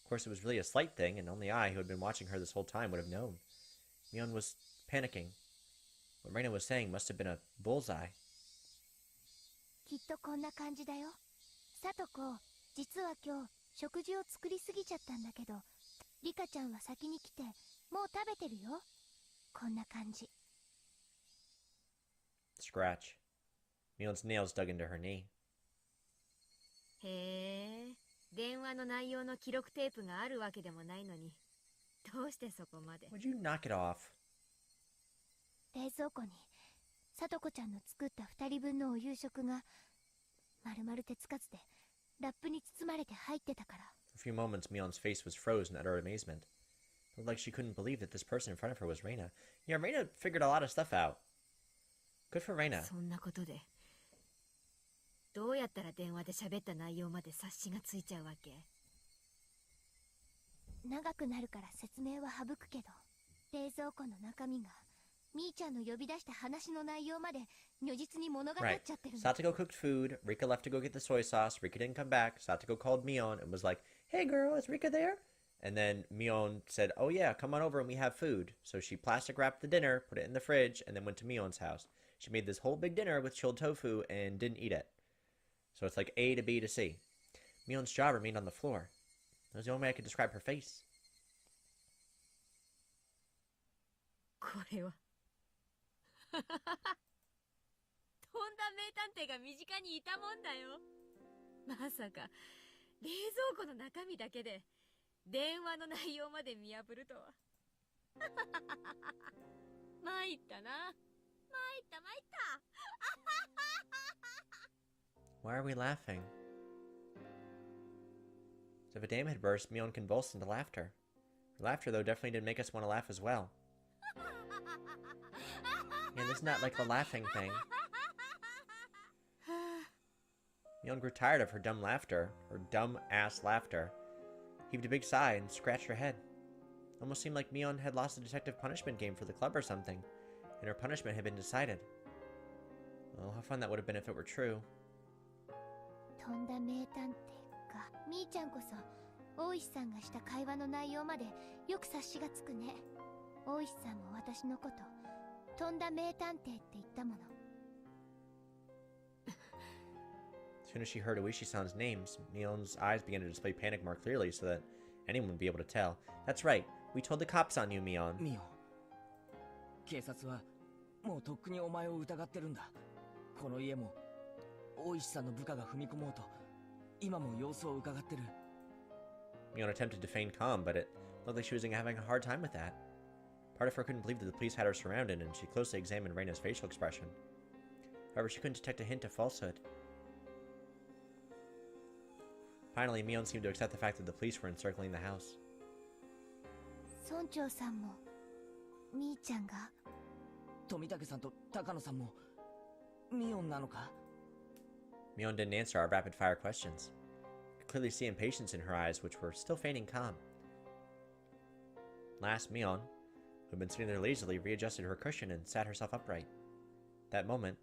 Of course, it was really a slight thing, and only I, who had been watching her this whole time, would have known. Mion was panicking. What Rena was saying must have been a bullseye. きっとこんな感じだよ。さとこ、実は今日食事を作りすぎちゃったんだけど、リカちゃんは先に来てもう食べてるよ。こんな感じ。Scratch. Mion's nails dug into her knee. へえ、電話の内容の記録テープがあるわけでもないのに、どうしてそこまで。 Would you knock it off? 冷蔵庫にさとこちゃんの作った2人分のお夕食がまるまる手つかずでラップに包まれて入ってたから。For a few moments, Mion's face was froze in utter amazement. It looked like she couldn't believe that this person in front of her was Rena. Yeah, Rena figured a lot of stuff out. Good for Rena. そんなことでどうやったら電話で喋った内容まで察しがついちゃうわけ？長くなるから説明は省くけど、冷蔵庫の中身がみーちゃんの呼び出した話の内容まで如実に物語っ Right. ちゃってるの。 Satoko cooked food. Rika left to go get the soy sauce. Rika didn't come back. Satoko called Mion and was like, "Hey girl, is Rika there?" And then Mion said, "Oh yeah, come on over and we have food." So she plastic wrapped the dinner, put it in the fridge, and then went to Mion's house. She made this whole big dinner with chilled tofu and didn't eat it. So it's like A to B to C. Mion's jaw remained on the floor. That was the only way I could describe her face. これはとんだ名探偵が身近にいたもんだよ。まさか冷蔵庫の中身だけで電話の内容まで見破るとは。参ったな。参った参った。 Why are we laughing? As if a dam had burst, Mion convulsed into laughter. Her laughter, though, definitely did make us want to laugh as well. Yeah, this is not like the laughing thing. Mion grew tired of her dumb laughter, her dumb-ass laughter, heaved a big sigh, and scratched her head. Almost seemed like Mion had lost a detective punishment game for the club or something, and her punishment had been decided. Oh, how fun that would have been if it were true. とんだ名探偵か。みーちゃんこそ大石さんがした会話の内容までよく察しがつくね。大石さんも私のこととんだ名探偵って言ったもの。 As soon as she heard Oishi-san's names, Mion's eyes began to display panic more clearly so that anyone would be able to tell. That's right, we told the cops on you, Mion. ミオン、警察はもうとっくにお前を疑ってるんだ。この家も大石さんの部下が踏み込もうと今も様子を伺ってる。 Mion attempted to feign calm, but it looked like she was having a hard time with that. Part of her couldn't believe that the police had her surrounded, and she closely examined Reina's facial expression. However, she couldn't detect a hint of falsehood. Finally, Mion seemed to accept the fact that the police were encircling the house. 村長さんもみーちゃんが。富武さんと高野さんもミオンなのか？ Mion didn't answer our rapid-fire questions. I could clearly see impatience in her eyes, which were still feigning calm. Last, Mion, who had been sitting there lazily, readjusted her cushion and sat herself upright. That moment,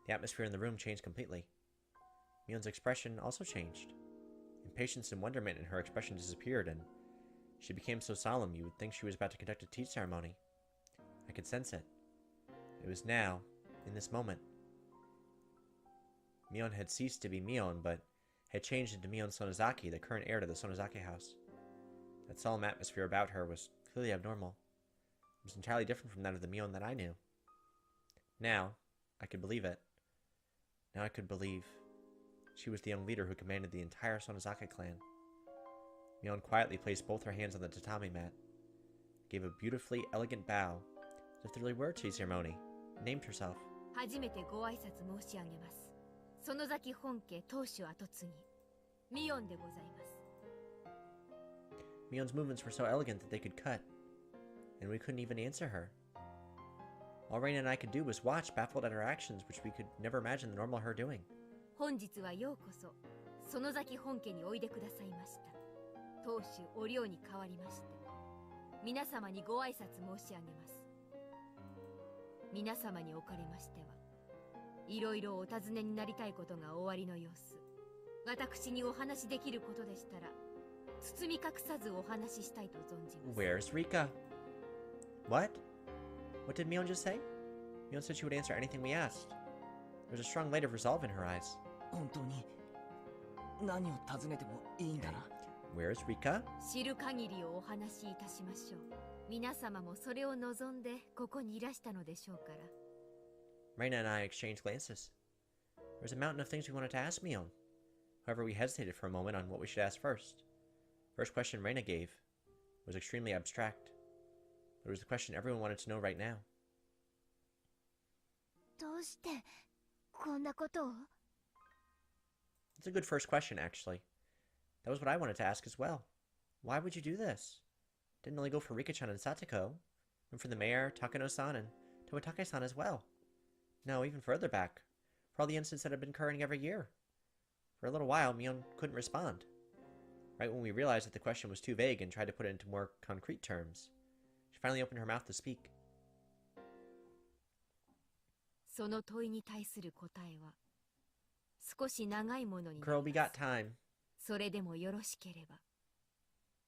the atmosphere in the room changed completely. Mion's expression also changed. Impatience and wonderment in her expression disappeared, and she became so solemn you would think she was about to conduct a tea ceremony. I could sense it. It was now, in this moment. Mion had ceased to be Mion, but had changed into Mion Sonozaki, the current heir to the Sonozaki house. That solemn atmosphere about her was clearly abnormal. It was entirely different from that of the Mion that I knew. Now, I could believe it. Now I could believe She was the young leader who commanded the entire Sonozaka clan. Mion quietly placed both her hands on the tatami mat, gave a beautifully elegant bow, as if there really were a tea ceremony, and named herself. 初めてご挨拶申し上げます。園崎本家当主跡継ぎ、ミオンでございます。Mion's movements were so elegant that they could cut, and we couldn't even answer her. All Rena and I could do was watch, baffled at her actions, which we could never imagine the normal her doing. 本日はようこそ園崎本家においでくださいました。当主お寮に代わりまして皆様にご挨拶申し上げます。皆様におかれましてはいろいろお尋ねになりたいことがおありの様子、私にお話しできることでしたら包み隠さずお話ししたいと存じます。 Where's Rika? What? What did Mion just say? Mion said she would answer anything we asked. There was a strong light of resolve in her eyes. 本当に何を尋ねてもいいんだな。 Where's Rika? 知る限りをお話しいたしましょう。皆様もそれを望んでここにいらしたのでしょうから。 Rena and I exchanged glances. There was a mountain of things we wanted to ask Mion. However, we hesitated for a moment on what we should ask first. First question Rena gave was extremely abstract. But it was the question everyone wanted to know right now. どうしてこんなことを？ It's a good first question, actually. That was what I wanted to ask as well. Why would you do this? Didn't only go for Rika-chan and Satoko, and for the mayor, Takano-san, and Towatake-san as well. No, even further back, for all the incidents that had been occurring every year. For a little while, Mion couldn't respond. Right when we realized that the question was too vague and tried to put it into more concrete terms, she finally opened her mouth to speak. その問いに対する答えは少し長いものになります。 Girl, we got time. それでもよろしければ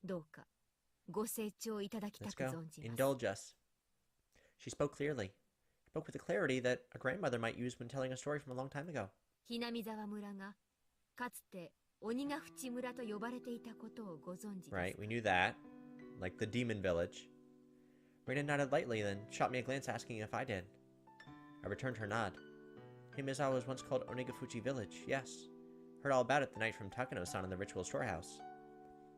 どうかご清聴いただきた Let's く go. 存じます。 Indulge us. She spoke clearly. Spoke with a clarity that a grandmother might use when telling a story from a long time ago. hinamizawa村がかつて鬼ヶ淵村と呼ばれていたことをご存知ですか？ Right, we knew that. Like the demon village. Rena nodded lightly, then shot me a glance asking if I did. I returned her nod. Hinamizawa was once called Onigafuchi Village, yes. Heard all about it the night from Takano-san in the ritual storehouse.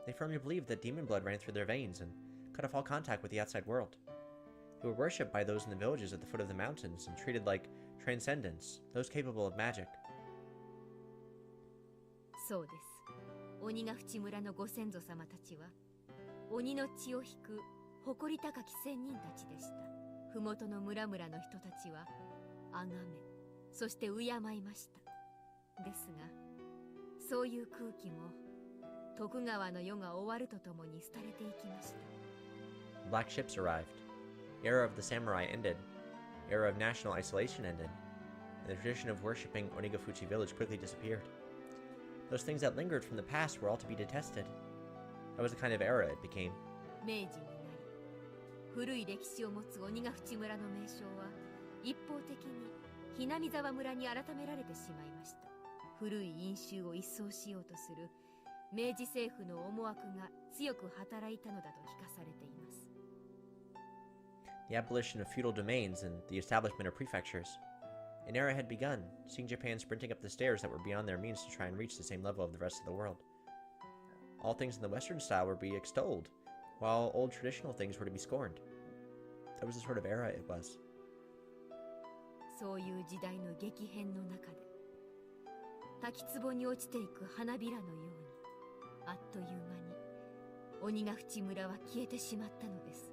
They firmly believed that demon blood ran through their veins and cut off all contact with the outside world. They were worshipped by those in the villages at the foot of the mountains and treated like transcendents, those capable of magic. そうです。鬼ヶ淵村のご先祖様たちは鬼の血を引く誇り高き仙人たちでした。麓の村々の人たちは崇め、そして敬いました。ですが、そういう空気も徳川の世が終わるとともに廃れていきました。 Black ships arrived. Era of the samurai ended. Era of national isolation ended. And the tradition of worshipping Onigafuchi village quickly disappeared. Those things that lingered from the past were all to be detested. That was the kind of era it became. 明治になり、古い歴史を持つ鬼ヶ淵村の名称は一方的にhinamizawa村に改められてしまいました。古い因習を一掃しようとする明治政府の思惑が強く働いたのだと聞かされています。 The abolition of feudal domains and the establishment of prefectures. An era had begun, seeing Japan sprinting up the stairs that were beyond their means to try and reach the same level of the rest of the world. All things in the Western style were to be extolled, while old traditional things were to be scorned. That was the sort of era it was. そういう時代の激変の中で滝壺に落ちていく花びらのようにあっという間に鬼ヶ淵村は消えてしまったのです。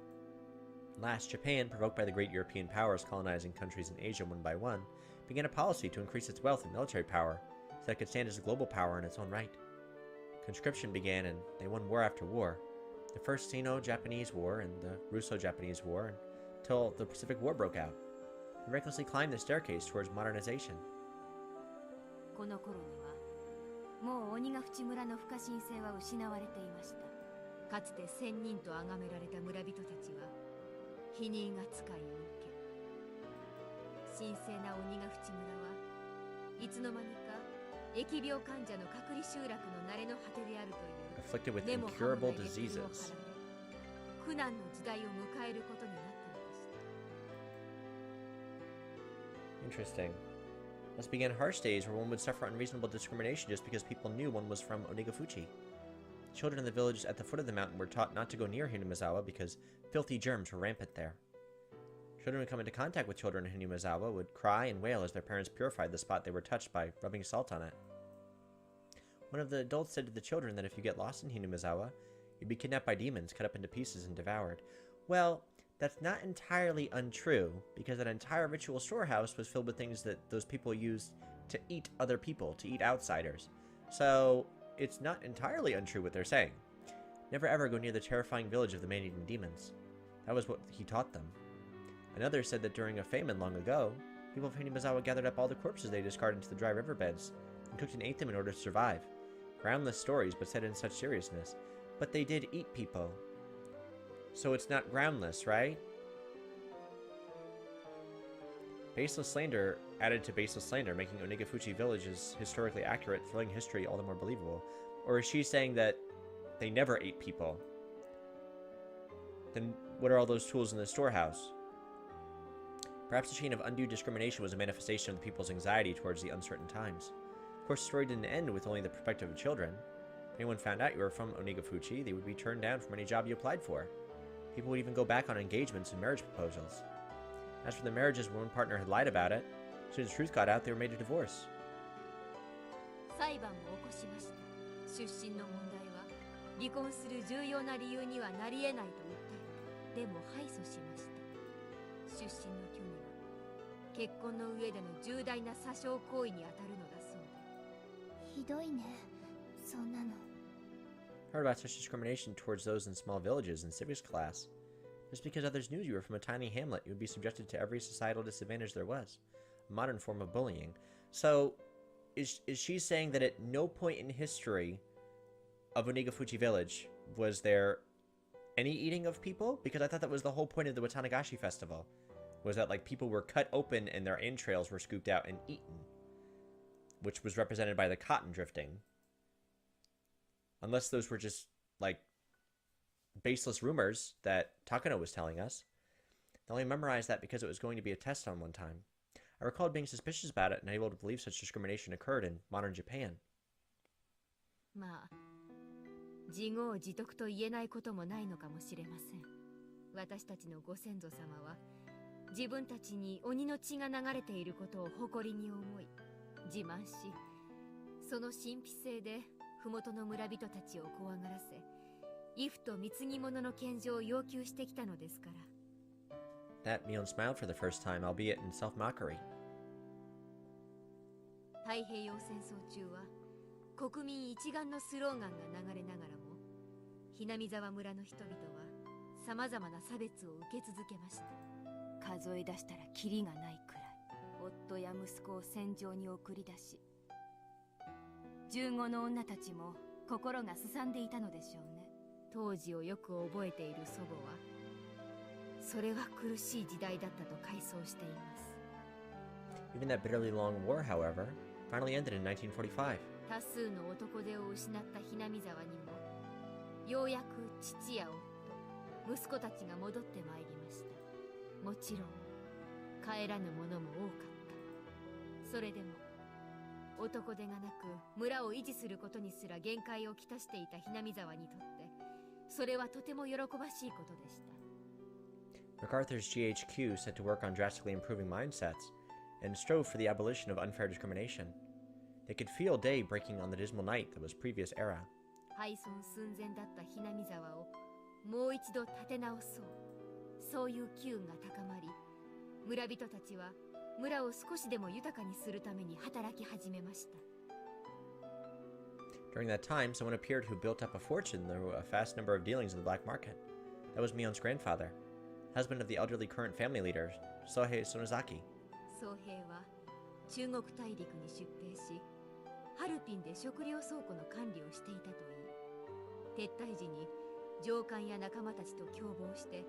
Last, Japan, provoked by the great European powers colonizing countries in Asia one by one, began a policy to increase its wealth and military power so that it could stand as a global power in its own right. Conscription began and they won war after war. The first Sino-Japanese War and the Russo-Japanese War until the Pacific War broke out. They recklessly climbed the staircase towards modernization. この頃にはもう鬼ヶ淵村の不可侵性は失われていました。かつて仙人と崇められた村人たちは否認扱いを受け、神聖な鬼ヶ淵村はいつの間にか疫病患者の隔離集落の慣れの果てであるという Afflicted with 根も葉も incurable ない疫病を diseases. 絡め苦難の時代を迎えることになったのでした。 Interesting. Thus began harsh days where one would suffer unreasonable discrimination just because people knew one was from Onagafuchi. Children in the village at the foot of the mountain were taught not to go near Hinamizawa because filthy germs were rampant there. Children who come into contact with children in Hinamizawa would cry and wail as their parents purified the spot they were touched by rubbing salt on it. One of the adults said to the children that if you get lost in Hinamizawa, you'd be kidnapped by demons, cut up into pieces, and devoured. Well, that's not entirely untrue, because that entire ritual storehouse was filled with things that those people used to eat other people, to eat outsiders. So, it's not entirely untrue what they're saying. Never ever go near the terrifying village of the man-eating demons. That was what he taught them. Another said that during a famine long ago, people of Hinamizawa gathered up all the corpses they discarded into the dry riverbeds, and cooked and ate them in order to survive. Groundless stories, but said in such seriousness. But they did eat people. So it's not groundless, right? Baseless slander added to baseless slander, making Onagafuchi village's historically accurate, thrilling history all the more believable. Or is she saying that they never ate people? Then what are all those tools in the storehouse? Perhaps the chain of undue discrimination was a manifestation of the people's anxiety towards the uncertain times. Of course, the story didn't end with only the perspective of children. If anyone found out you were from Onagafuchi, they would be turned down from any job you applied for. People would even go back on engagements and marriage proposals. As for the marriages where one partner had lied about it, as soon as the truth got out, they were made to divorce. 裁判を起こしました。出身の問題は離婚する重要な理由にはなり得ないと訴え、でも敗訴しました。出身の虚偽は結婚の上での重大な詐称行為に当たるのだそうで。ひどいね、そんなの。Heard about such discrimination towards those in small villages in civics class. Just because others knew you were from a tiny hamlet, you would be subjected to every societal disadvantage there was. A modern form of bullying. So, is she saying that at no point in history of Onagafuchi village was there any eating of people? Because I thought that was the whole point of the Watanagashi festival. Was that, like, people were cut open and their entrails were scooped out and eaten. Which was represented by the cotton drifting. Unless those were just, like, baseless rumors that Takano was telling us. I only memorized that because it was going to be a test on one time. I recalled being suspicious about it and unable to believe such discrimination occurred in modern Japan. まあ、自業自得と言えないこともないのかもしれません。私たちのご先祖様は自分たちに鬼の血が流れていることを誇りに思い、自慢し、その神秘性で麓の村人たちを怖がらせ、畏怖と貢ぎ物の献上を要求してきたのですから。That Mion smiled for the first time, albeit in self-mockery. 太平洋戦争中は国民一丸のスローガンが流れながらも、Hinamizawa村の人々は様々な差別を受け続けました。数え出したらキリがないくらい、夫や息子を戦場に送り出し、15の女たちも心がすさんでいたのでしょうね。当時をよく覚えている祖母は、それが苦しい時代だったと回想しています。Even that bitterly long war, however, finally ended in 1945. 多数の男手を失ったHinamizawaにも、ようやく父や夫、息子たちが戻ってまいりました。もちろん帰らぬ者も多かった。それでも男手がなく村を維持することにすら限界をきたしていたHinamizawaにとってそれはとても喜ばしいことでした。MacArthur's GHQ set to work on drastically improving mindsets and strove for the abolition of unfair discrimination. They could feel day breaking on the dismal night that was previous era. 廃村寸前だったHinamizawaをもう一度立て直そう。そういう機運が高まり、村人たちは村を少しでも豊かにするために働き始めました。During that time, someone appeared who built up a fortune through a vast number of dealings in the black market. That was Mion's grandfather, husband of the elderly current family leader, Sohei Sonozaki. 宗平は中国大陸に出兵し、ハルピンで食料倉庫の管理をしていたといい、撤退時に上官や仲間たちと共謀して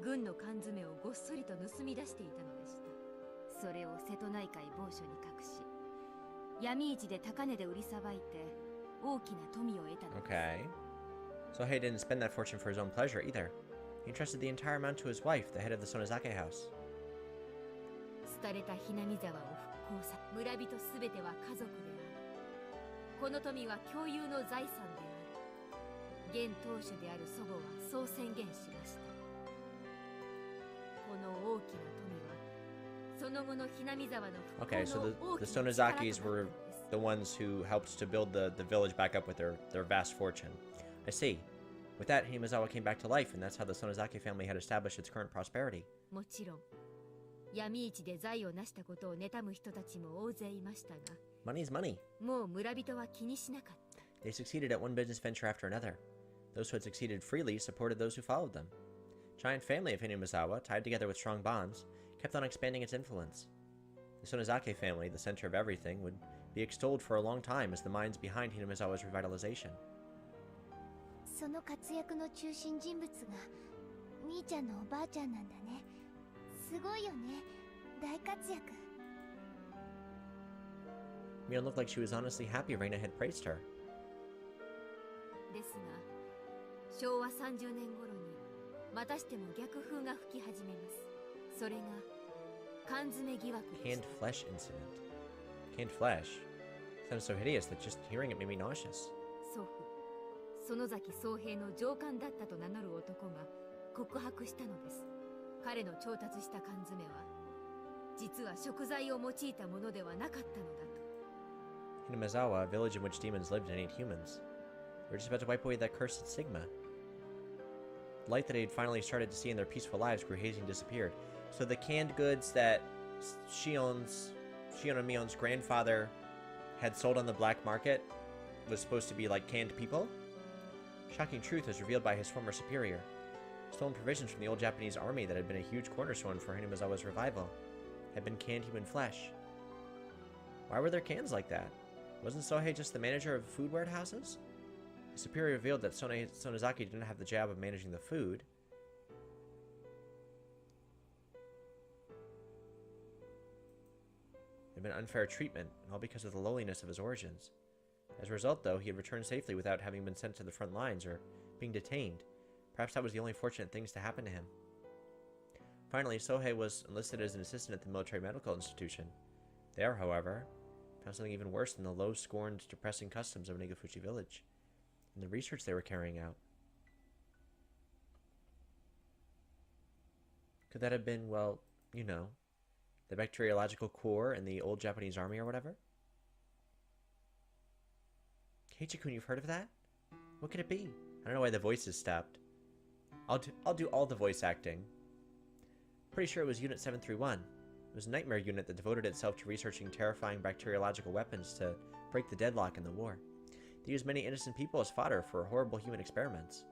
軍の缶詰をごっそりと盗み出していたのでした。それを瀬戸内海某所に隠し、闇市で高値で売りさばいて大きな富を得たのです。Okay. Sohei didn't spend that fortune for his own pleasure either. He entrusted the entire amount to his wife, the head of the Sonozaki house. 廃れたHinamizawaを復交差。村人すべては家族である。この富は共有の財産である。現当主である祖母はそう宣言しました。この大きな富はその後のひなみざわの復興 Okay, so の the 大きな力となったのです。 Sonozakis were the ones who helped to build the village back up with their vast fortune. I see. With that, Hinamizawa came back to life, and that's how the Sonozaki family had established its current prosperity. もちろん闇市で財を成したことを妬む人たちも大勢いましたが、 Money's money. もう村人は気にしなかった。 They succeeded at one business venture after another. Those who had succeeded freely supported those who followed them. Giant family of Hinamizawa, tied together with strong bonds, kept on expanding its influence. The Sonozaki family, the center of everything, would be extolled for a long time as the minds behind Hinamizawa's revitalization. その活躍の中心人物が兄ちゃんのおばあちゃんなんだね。すごいよね。大活躍。 Mion looked like she was honestly happy Rena had praised her. ですが昭和30年頃にまたしても逆風が吹き始めます。それが缶詰疑惑でし Canned た。 flesh incident. Canned flesh? Sounds so hideous that just hearing it made me nauseous. 祖父園崎宗平の上官だったと名乗る男が告白したのです。彼の調達した缶詰は実は食材を用いたものではなかったのだと。 Hinamizawa, a village in which demons lived and ate humans. They were just about to wipe away that cursed stigma. The light that they had finally started to see in their peaceful lives grew hazy and disappeared. So the canned goods that Shion and Mion's grandfather had sold on the black market was supposed to be like canned people? Shocking truth was revealed by his former superior. Stolen provisions from the old Japanese army that had been a huge cornerstone for Hinamizawa's revival had been canned human flesh. Why were there cans like that? Wasn't Sohei just the manager of food warehouses? His superior revealed that Sonozaki didn't have the job of managing the food. It had been unfair treatment, all because of the lowliness of his origins. As a result, though, he had returned safely without having been sent to the front lines or being detained. Perhaps that was the only fortunate things to happen to him. Finally, Sohei was enlisted as an assistant at the military medical institution. There, however, found something even worse than the low, scorned, depressing customs of Nigafuchi village, and the research they were carrying out. Could that have been, well, you know, the bacteriological core in the old Japanese army or whatever? Keiichi-kun, you've heard of that? What could it be? I don't know why the voices stopped. I'll do all the voice acting. Pretty sure it was Unit 731. It was a nightmare unit that devoted itself to researching terrifying bacteriological weapons to break the deadlock in the war. They used many innocent people as fodder for horrible human experiments.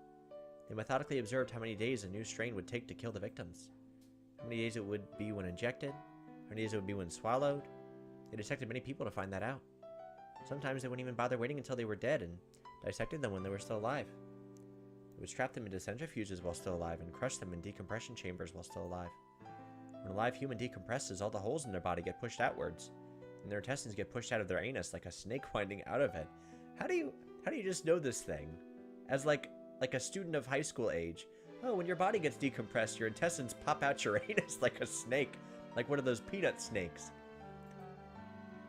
They methodically observed how many days a new strain would take to kill the victims. How many days it would be when injected, how many days it would be when swallowed. They dissected many people to find that out. Sometimes they wouldn't even bother waiting until they were dead and dissected them when they were still alive. They would strap them into centrifuges while still alive and crush them in decompression chambers while still alive. When a live human decompresses, all the holes in their body get pushed outwards, and their intestines get pushed out of their anus like a snake winding out of it. How do you just know this thing? As like a student of high school age. Oh, when your body gets decompressed, your intestines pop out your anus like a snake, like one of those peanut snakes.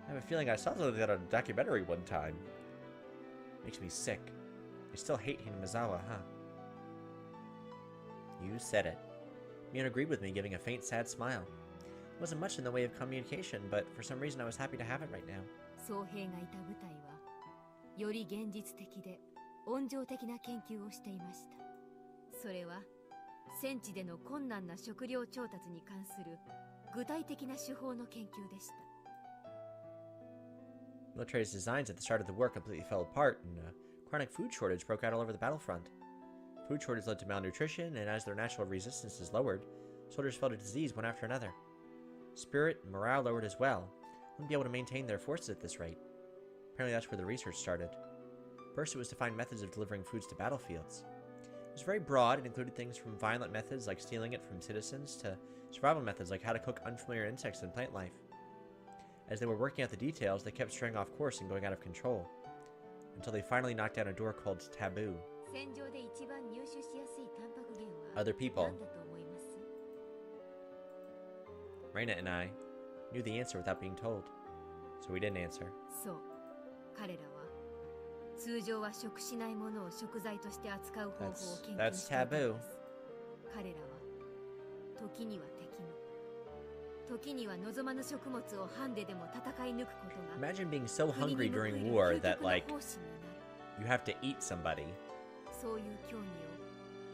I have a feeling I saw something like that on a documentary one time. Makes me sick. I still hate Hinamizawa, huh? You said it. Mion agreed with me, giving a faint, sad smile. It wasn't much in the way of communication, but for some reason I was happy to have it right now. 宗平がいた部隊はより現実的で温情的な研究をしていました。それは戦地での困難な食料調達に関する具体的な手法の研究でした。Military's designs at the start of the war completely fell apart, and a chronic food shortage broke out all over the battlefront. Food shortage led to malnutrition, and as their natural resistance is lowered, soldiers fell to disease one after another. Spirit and morale lowered as well. Wouldn't be able to maintain their forces at this rate. Apparently that's where the research started. First, it was to find methods of delivering foods to battlefields. It was very broad. It included things from violent methods like stealing it from citizens to survival methods like how to cook unfamiliar insects and plant life. As they were working out the details, they kept straying off course and going out of control, until they finally knocked down a door called Taboo. Other people. Rena and I knew the answer without being told. So we didn't answer. そう、彼らは通常は食しないものを食材として扱う方法を研究 That's していたので taboo. す。彼らは時には敵の、時には望まぬ食物をハンデでも戦い抜くことが Imagine being so 国 hungry に報い during る war 究 that 極の like 奉仕になる。 you have to eat somebody. そういう競技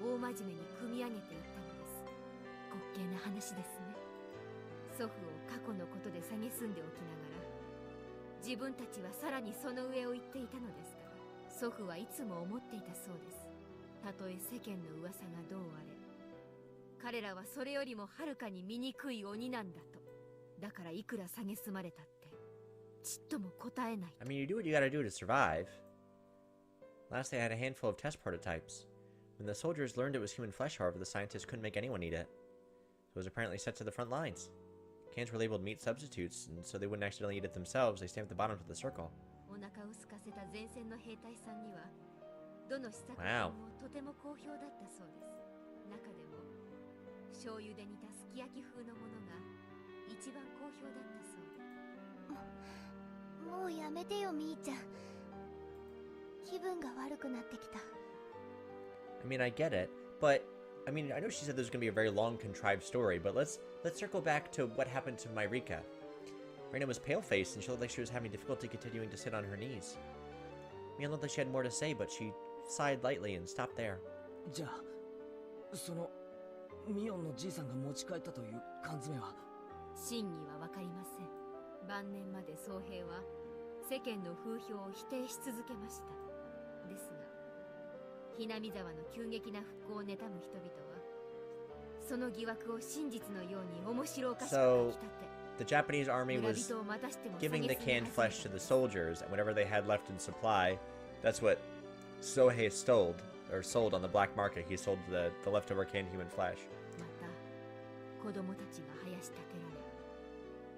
を大真面目に組み上げていったのです。滑稽な話ですね。祖父を過去のことで蔑んでおきながら、自分たちはさらにその上を言っていたのですから、祖父はいつも思っていたそうです。たとえ世間の噂がどうあれ、彼らはそれよりもはるかに醜い鬼なんだと。だからいくら蔑まれたって、ちっとも答えない。 I mean, you do what you gotta do to survive. Last they had a handful of test prototypes. When the soldiers learned it was human flesh, however, the scientists couldn't make anyone eat it. It was apparently sent to the front lines. Cans were labeled meat substitutes, and so they wouldn't accidentally eat it themselves, they stamped the bottom of the circle. お腹を空かせた前線の兵隊さんにはどの試作 Wow. 品もとても好評だったそうです。中でも醤油で煮たすき焼き風のものが一番好評だったそう。もうやめてよみーちゃん。気分が悪くなってきた。 I mean, I get it, but I mean, I know she said there's gonna be a very long, contrived story, but let's circle back to what happened to my Rika. Rena was pale-faced, and she looked like she was having difficulty continuing to sit on her knees. Mia looked like she had more to say, but she sighed lightly and stopped there. じゃあそのミオンのじいさんが持ち帰ったという缶詰は真偽はわかりません。晩年まで僧兵は世間の風評を否定し続けました。ですが、ひなみ沢の急激な復興を妬む人々はその疑惑を真実のように面白おかしく書き立て、 The Japanese army was giving the canned flesh to the soldiers, and whatever they had left in supply, that's what Sohei stole, or sold on the black market. He sold the leftover canned human flesh. また子供たちが生やし立てら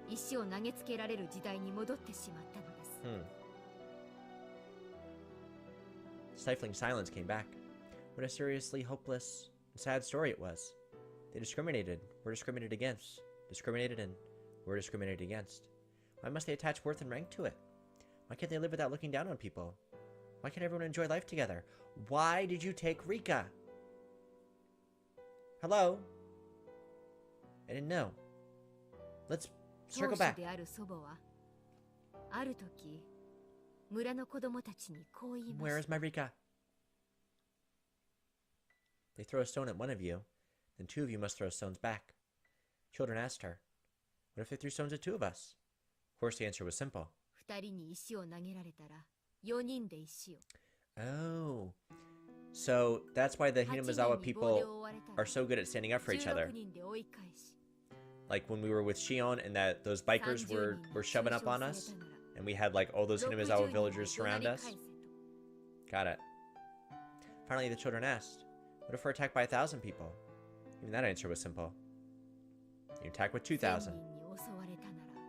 れ、石を投げつけられる時代に戻ってしまったのです。 Stifling silence came back. What a seriously hopeless and sad story it was. They discriminated, were discriminated against, discriminated and were discriminated against. Why must they attach worth and rank to it? Why can't they live without looking down on people? Why can't everyone enjoy life together? Why did you take Rika? Hello? I didn't know. Let's circle 当 back. 主である祖母はある時村の子供たちにこう言いま Where し is た。 my Rika? They throw a stone at one of you, then two of you must throw stones back. Children asked her, what if they threw stones at two of us? Of course, the answer was simple. 二人に石を投げられたら4人で石を。 Oh. So that's why the 8 Hinamizawa 人に棒で people 覆われたら are so good at standing up for each other. 16人で追い返し、 Like when we were with Shion and that those bikers 30 were 人に shoving up on 中傷 us, されたなら and we had like all those 60 Hinamizawa 人 villagers に怒鳴 surround り us. 返せと。 Got it. Finally, the children asked, what if we're attacked by 1,000 people? Even that answer was simple. You attack with 1000 2,000. 人に襲われたなら、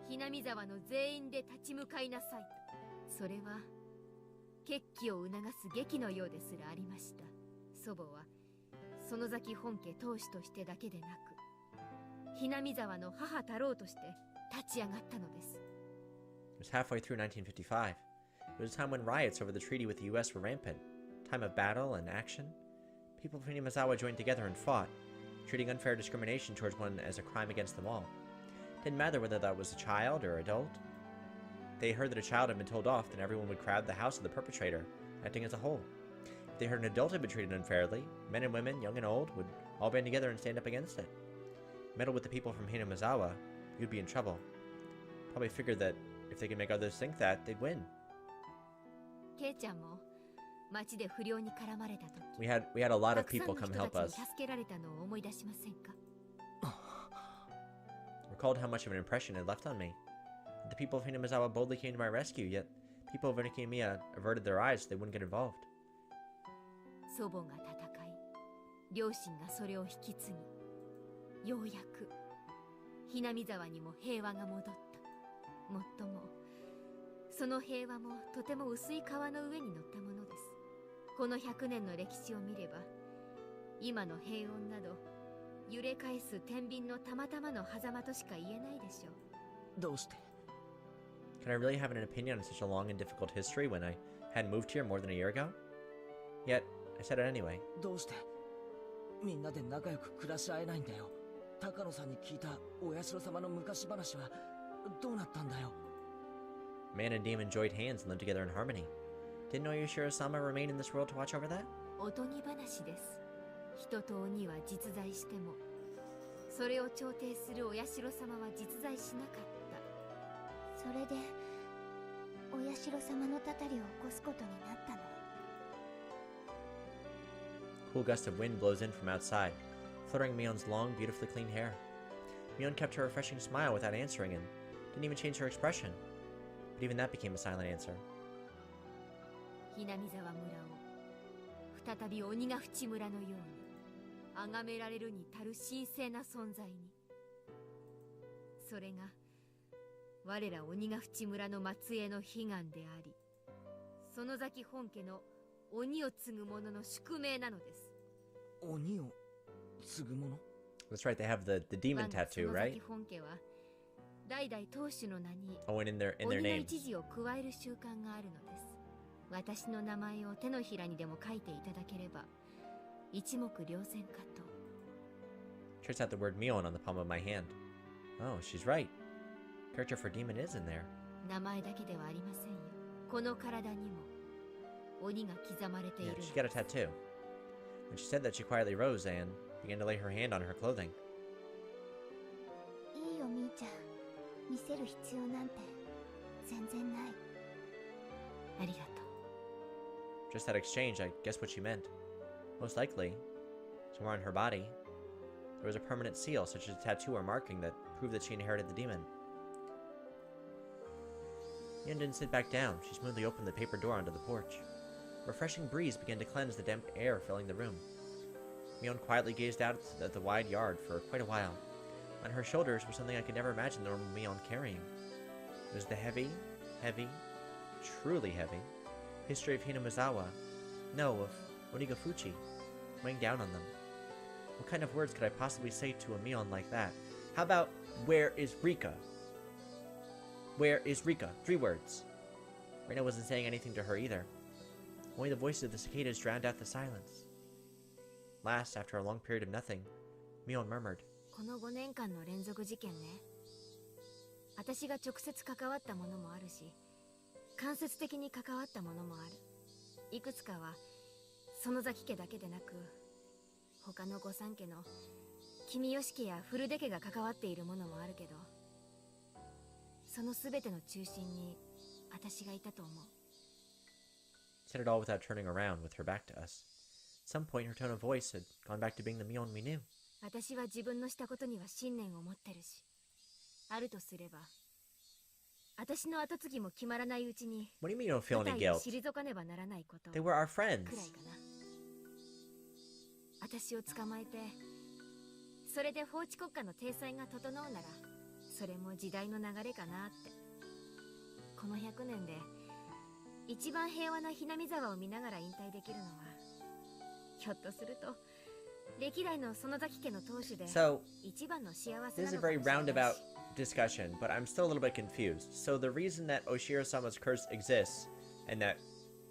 ひなみ沢の全員で立ち向かいなさいと。それは決起を促す劇のようですらありました。祖母は園崎本家当主としてだけでなく、ひなみ沢の母太郎として立ち上がったのです。 It was halfway through 1955. It was a time when riots over the treaty with the U.S. were rampant. Time of battle and action. People from Hinamizawa joined together and fought, treating unfair discrimination towards one as a crime against them all. Didn't matter whether that was a child or adult. They heard that a child had been told off, then everyone would crowd the house of the perpetrator, acting as a whole. If they heard an adult had been treated unfairly, men and women, young and old, would all band together and stand up against it. Meddle with the people from Hinamizawa, you'd be in trouble. Probably figured that if they could make others think that, they'd win. ケイちゃんも町で不良に絡まれた時、 We had a lot た of くさん people の come 人 help た us. ちに助けられたのを思い出しませんか？ Recalled how much of an impression it left on me. The people of Hinamizawa boldly came to my rescue, yet people of Hinamiya averted their eyes so they wouldn't get involved. 祖母が戦い、両親がそれを引き継ぎ、ようやくひなみ沢にも平和が戻った。もっともその平和もとても薄い川の上に乗ったものです。この100年の歴史を見れば、今の平穏など揺れ返す天秤のたまたまの狭間としか言えないでしょう。どうして Can I really have an opinion on such a long and difficult history when I hadn't moved here more than a year ago? Yet, I said it anyway. どうしてみんなで仲良く暮らし合えないんだよ。高野さんに聞いたお社様の昔話はどうなったんだよ。 Man and demon joined hands and lived together in harmony. Didn't Oyashiro-sama remain in this world to watch over that? おとぎ話です。人と鬼は実在しても、それを調停するお社様は実在しなかった。それでお社様のたたりを起こすことになったの。 Cool gust of wind blows in from outside, fluttering Mion's long, beautifully clean hair. Mion kept her refreshing smile without answering and didn't even change her expression. But even that became a silent answer. hinamizawa村を再び鬼ヶ淵村のように崇められるに足る神聖な存在に。それが我ら鬼ヶ淵村の末裔の悲願であり、園崎本家の鬼を継ぐ者の宿命なのです。鬼を継ぐ者？ That's right, they have the demon tattoo, right? 園崎本家は代々当主の名に Oh, and in their 鬼の names. 一字を加える習慣があるのです。私の名前を手のひらにでも書いていただければ一目瞭然かと。 Trace out the word Mion on the palm of my hand. Oh, she's right. Character for demon is in there. 名前だけではありませんよ。この体にも鬼が刻まれてい Yeah, るの she で got a す。 tattoo. When she said that, she quietly rose and began to lay her hand on her clothing. いいよみーちゃん、見せる必要なんて全然ない。ありがとう。 Just that exchange, I guess what she meant. Most likely, somewhere on her body, there was a permanent seal, such as a tattoo or marking that proved that she inherited the demon. Mion didn't sit back down. She smoothly opened the paper door onto the porch. A refreshing breeze began to cleanse the damp air filling the room. Mion quietly gazed out at the wide yard for quite a while. On her shoulders was something I could never imagine the normal Mion carrying. It was the heavy, truly heavy, history of Hinamizawa, no, of Onigafuchi, weighing down on them. What kind of words could I possibly say to a Mion like that? How about, where is Rika? Where is Rika? 3 words. Rena wasn't saying anything to her either. Only the voices of the cicadas drowned out the silence. Last, after a long period of nothing, Mion murmured. この5年間の連続事件ね。私が直接関わったものもあるし、間接的に関わったものもある。いくつかは園崎家だけでなく、他の御三家の君吉家や古出家が関わっているものもあるけど、そのすべての中心に私がいたと思う。 Said it all without turning around, with her back to us. At some point, her tone of voice had gone back to being the Mion we knew. 私は自分のしたことには信念を持ってるし、あるとすれば、私の後継ぎも決まらないうちに、 What do you mean you don't feel 舞 any 台を guilt? 退かねばならないこと They were our friends. くらいかな。私を捕まえて、それで法治国家の体裁が整うなら、それも時代の流れかなって。この100年で一番平和なひなみ沢を見ながら引退できるのは、ひょっとすると歴代の園崎家の当主で So, 一番の幸せ this な is a のかも very しれないし。 roundabout discussion, but I'm still a little bit confused. So the reason that Oshiro-sama's curse exists, and that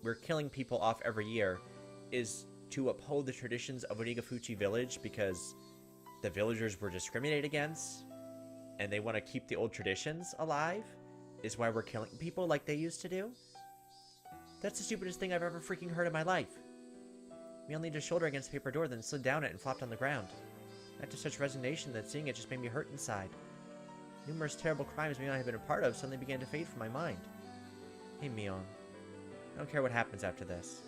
we're killing people off every year, is to uphold the traditions of Onigafuchi village because the villagers were discriminated against, and they want to keep the old traditions alive, is why we're killing people like they used to do? That's the stupidest thing I've ever freaking heard in my life. Mion leaned his shoulder against the paper door, then slid down it and flopped on the ground. Not to such resignation that seeing it just made me hurt inside. Numerous terrible crimes Mion had been a part of suddenly began to fade from my mind. Hey Mion, I don't care what happens after this.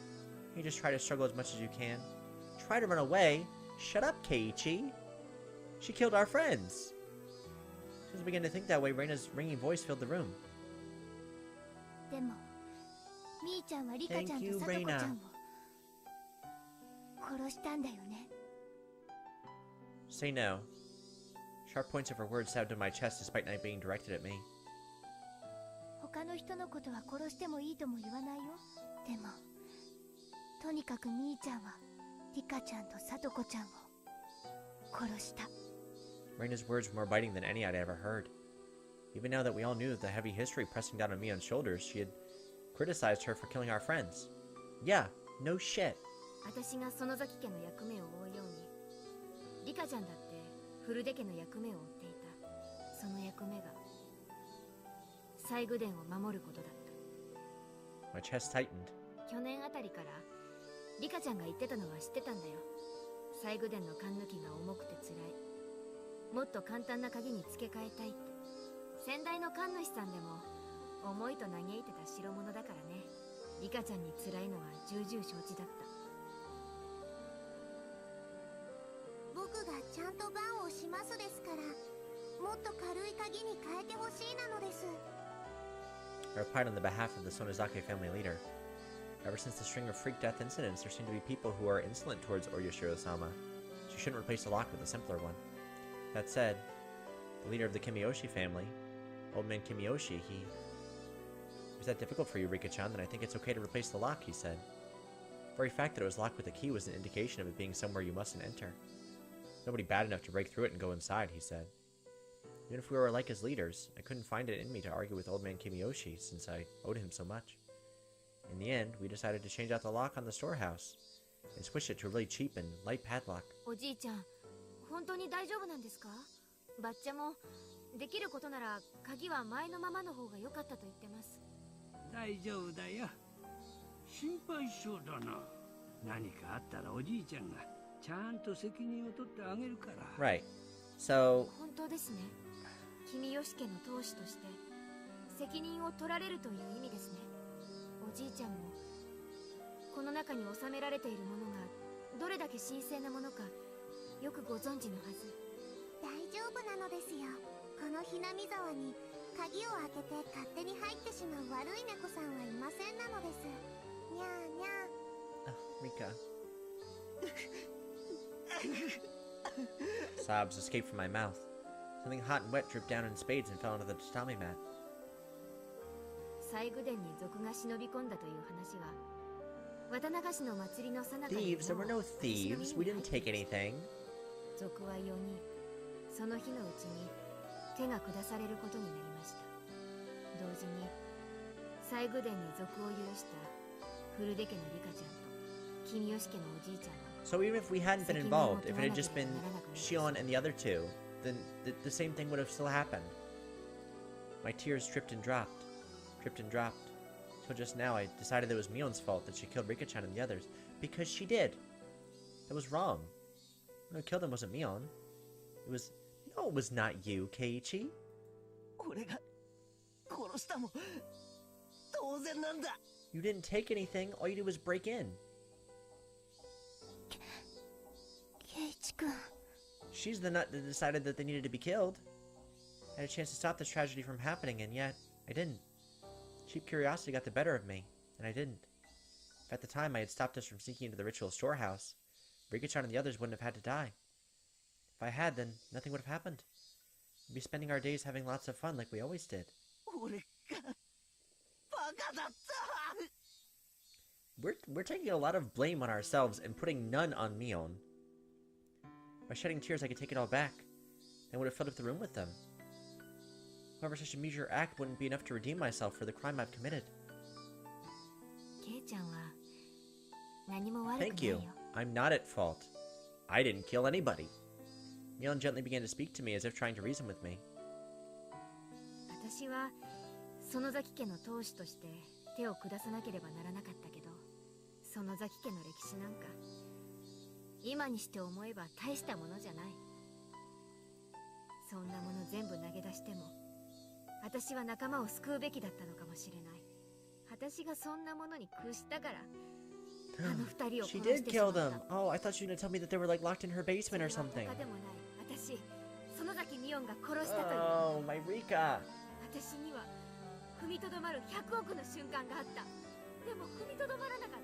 You just try to struggle as much as you can. Try to run away? Shut up, Keiichi! She killed our friends! As I began to think that way, Rena's ringing voice filled the room. でもみーちゃんはリカちゃん Thank と you, さとこちゃん Rena. を殺したんだよね。 Say no. Sharp points of her words stabbed in my chest despite not being directed at me. 他の人のことは殺してもいいとも言わないよ。でもとにかくみーちゃんはリカちゃんとさとこちゃんを殺した。 Rena's words were more biting than any I'd ever heard. Even now that we all knew the heavy history pressing down on Mion's shoulders, she had criticized her for killing our friends. Yeah, no shit. 私が園崎家の役目を負うように、リカちゃんだって古出家の役目を負っていた。その役目が西宮殿を守ることだった。My chest tightened. 去年あたりからリカちゃんが言ってたのは知ってたんだよ。西宮殿の勘抜きが重くて辛い。もっと簡単な鍵に付け替えたいって。先代の神主さんでも重いと嘆いてた代物だからね。リカちゃんに辛いのは重々承知だった。僕がちゃんと番をしますですから、もっと軽い鍵に変えてほしいなのです。I replied on the behalf of the Sonozake family leader. Ever since the string of freak death incidents, there seem to be people who are insolent towards Oyashiro-sama. She shouldn't replace the lock with a simpler one. That said, the leader of the Kimiyoshi family, Old Man Kimiyoshi, he... Was that difficult for you, Rika-chan? Then I think it's okay to replace the lock, he said. The very fact that it was locked with a key was an indication of it being somewhere you mustn't enter. Nobody bad enough to break through it and go inside, he said. Even if we were alike as leaders, I couldn't find it in me to argue with Old Man Kimiyoshi, since I owed him so much. In the end, we decided to change out the lock on the storehouse, and switch it to a really cheap and light padlock. おじいちゃん、本当に大丈夫なんですか？バッチャもできることなら鍵は前のままの方が良かったと言ってます。大丈夫だよ。心配性だな。何かあったらおじいちゃんがちゃんと責任を取ってあげるから。Right. So... 本当ですね。君吉家の当主として責任を取られるという意味ですね。おじいちゃんもこの中に収められているものがどれだけ神聖なものかよくご存知のはず。大丈夫なのですよ。このひなみ沢に鍵を開けて勝手に入ってしまう悪い猫さんはいませんなのです。にゃーにゃー。Sobs escaped from my mouth. Something hot and wet dripped down in spades and fell onto the tatami mat. 西宮殿に賊が忍び込んだという話は渡流しの祭りの最中に Thieves? There were no thieves. We didn't take anything. 賊は4人その日のうちに手が下されることになりました。同時に西宮殿に賊を許した古出家のリカちゃんと君吉家のおじいちゃんは So even if we hadn't been involved, if it had just been Shion and the other two, then the same thing would have still happened. My tears dripped and dropped. Till just now I decided it was Mion's fault that she killed Rika-chan and the others. Because she did. That was wrong. Who killed them wasn't Mion. It was... No, it was not you, Keiichi. 俺が殺したも当然なんだ。 You didn't take anything. All you did was break in. ケイチ君。 She's the nut that decided that they needed to be killed. I had a chance to stop this tragedy from happening, and yet I didn't. Cheap curiosity got the better of me, and I didn't. If at the time I had stopped us from sneaking into the ritual storehouse, Rika-chan and the others wouldn't have had to die. If I had, then nothing would have happened. We'd be spending our days having lots of fun like we always did. 俺がバカだった。 We're taking a lot of blame on ourselves and putting none on Mion. By shedding tears, I could take it all back. I would have filled up the room with them. However, such a meager act wouldn't be enough to redeem myself for the crime I've committed. ケイちゃんは何も悪くないよ。 Thank you. I'm not at fault. I didn't kill anybody. Mion gently began to speak to me as if trying to reason with me. 私は園崎家の当主として手を下さなければならなかったけど、園崎家の歴史なんか今にして思えば大したものじゃない。そんなもの全部投げ出しても私は仲間を救うべきだったのかもしれない。私がそんなものに屈したからあの二人を殺 She し did てしま kill った。 them. Oh, I thought you were going to tell me that they were like locked in her basement or それは something. 他でもない。私、園崎ミオンが殺したという。 Oh, my Rika. 私には踏みとどまる100億の瞬間があった。でも踏みとどまらなかっ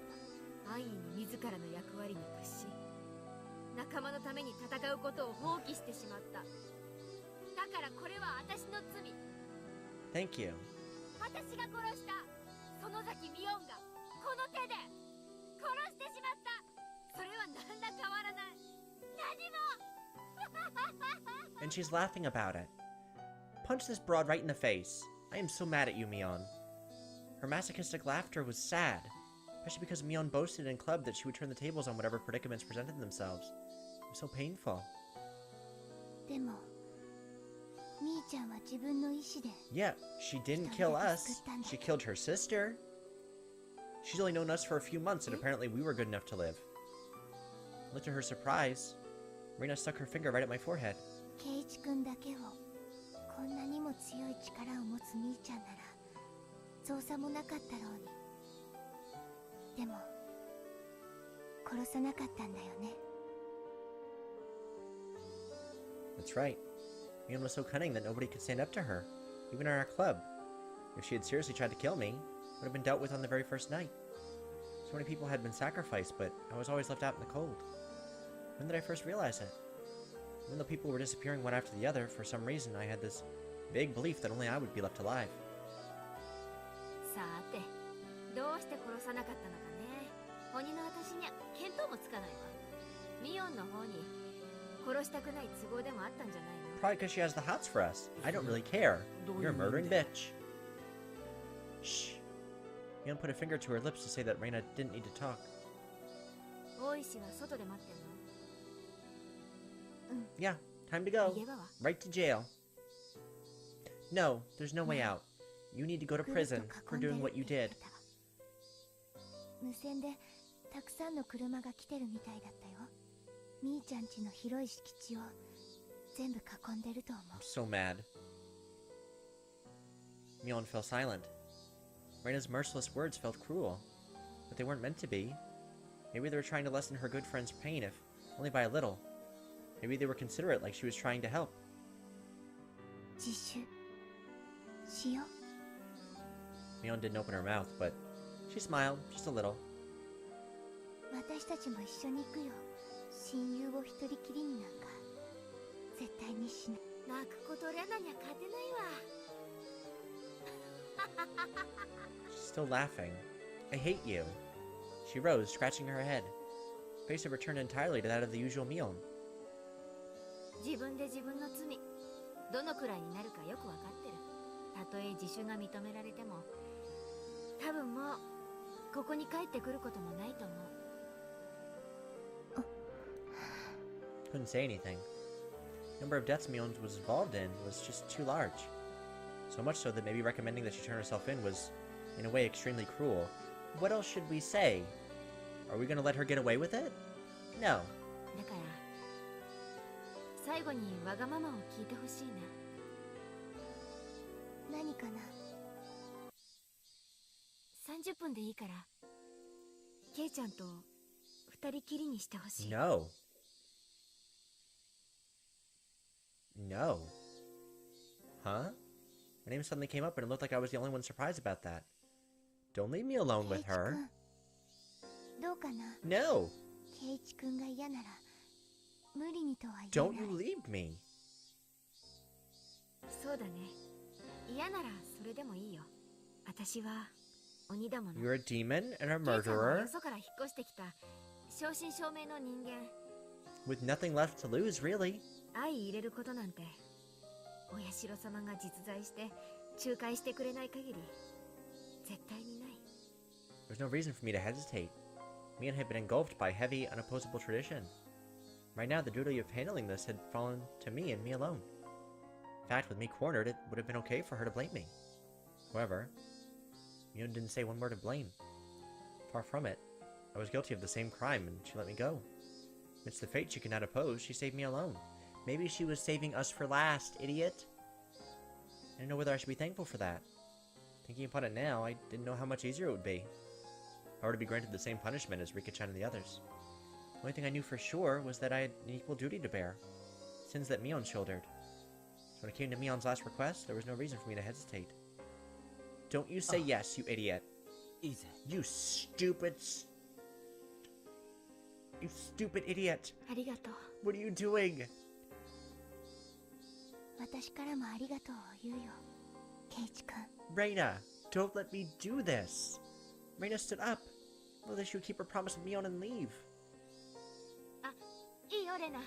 た。安易に自らの役割に屈し、仲間のために戦うことを放棄してしまった。だからこれは私の罪。 Thank you. 私が殺した園崎ミオンがこの手で殺してしまった。それは何ら変わらない。何も。 And she's laughing about it. Punch this broad right in the face. I am so mad at you, Mion. Her masochistic laughter was sad, especially because Mion boasted in club that she would turn the tables on whatever predicaments presented themselves. It was so painful. でもみーちゃんは自分の意志で Yeah, she didn't kill us. She killed her sister. She's only known us for a few months, and apparently we were good enough to live. Look to her surprise. Rena stuck her finger right at my forehead. 圭一君だけをこんなにも強い力を持つみーちゃんなら造作もなかったろうに。でも殺さなかったんだよね。 That's right. Mion was so cunning that nobody could stand up to her, even in our club. If she had seriously tried to kill me, it would have been dealt with on the very first night. So many people had been sacrificed, but I was always left out in the cold. When did I first realize it? Even though people were disappearing one after the other, for some reason I had this vague belief that only I would be left alive. さて、どうして殺さなかったのかね。鬼の私には見当もつかないわ。ミオンの方に殺したくない都合でもあったんじゃないの？ Probably because she has the hots for us. I don't really care. You're a murdering bitch. Shh. Mion put a finger to her lips to say that Rena didn't need to talk. 大石は外で待ってんの？ Yeah, time to go. 逃げ場は？ Right to jail. No, there's no way out. You need to go to prison for doing what you did. 無線でたくさんの車が来てるみたいだったよ。みーちゃん家の広い敷地を全部囲んでると思う。 I'm so mad. Mion fell silent. Rena's merciless words felt cruel, but they weren't meant to be. Maybe they were trying to lessen her good friend's pain, if only by a little. Maybe they were considerate, like she was trying to help. 自首しよう。 Mion didn't open her mouth, but she smiled, just a little. 私たちも一緒に行くよ。親友を一人きりになんか絶対にしない。泣くことレナには勝てないわ。 She's still laughing. I hate you. She rose, scratching her head. Her face had returned entirely to that of the usual Mion. 自分で自分の罪、どのくらいになるかよくわかってる。たとえ自首が認められても、多分もうここに帰ってくることもないと思う。 Couldn't say anything. The number of deaths Mion was involved in was just too large. So much so that maybe recommending that she turn herself in was, in a way, extremely cruel. What else should we say? Are we gonna let her get away with it? No. だから最後にわがままを聞いてほしいな。何かな。30分でいいから、ケイちゃんと二人きりにしてほしい。 No. No. Huh? My name suddenly came up and it looked like I was the only one surprised about that. Don't leave me alone with her. どうかな。 No. 圭一君が嫌なら無理にとは言え Don't ない。 you leave me. そうだね。嫌ならそれでもいいよ。私は鬼だもの。 You're a demon and a ケイちゃんは murderer よそから引っ越してきた正真正銘の人間。 with nothing left to lose, really. 相入れることなんてお社様が実在して仲介してくれない限り絶対にない。 There's no reason for me to hesitate. Mion had been engulfed by heavy, unopposable tradition. Right now, the duty of handling this had fallen to me and me alone. In fact, with me cornered, it would have been okay for her to blame me. However, Mion didn't say one word of blame. Far from it. I was guilty of the same crime, and she let me go. Amidst the fate she could not oppose, she saved me alone. Maybe she was saving us for last, idiot. I don't know whether I should be thankful for that. Thinking upon it now, I didn't know how much easier it would be. If I were to be granted the same punishment as Rika-chan and the others. The only thing I knew for sure was that I had an equal duty to bear. Sins that Mion shouldered. So when it came to Mion's last request, there was no reason for me to hesitate. Don't you say yes, you idiot. いいぜ。 You stupid... You stupid idiot. ありがとう。 What are you doing? 私からもありがとうを言うよ。圭一君。 Rena, don't let me do this. Rena stood up. Well, that she would keep her promise with Mion and leave. あ、いいよレナ。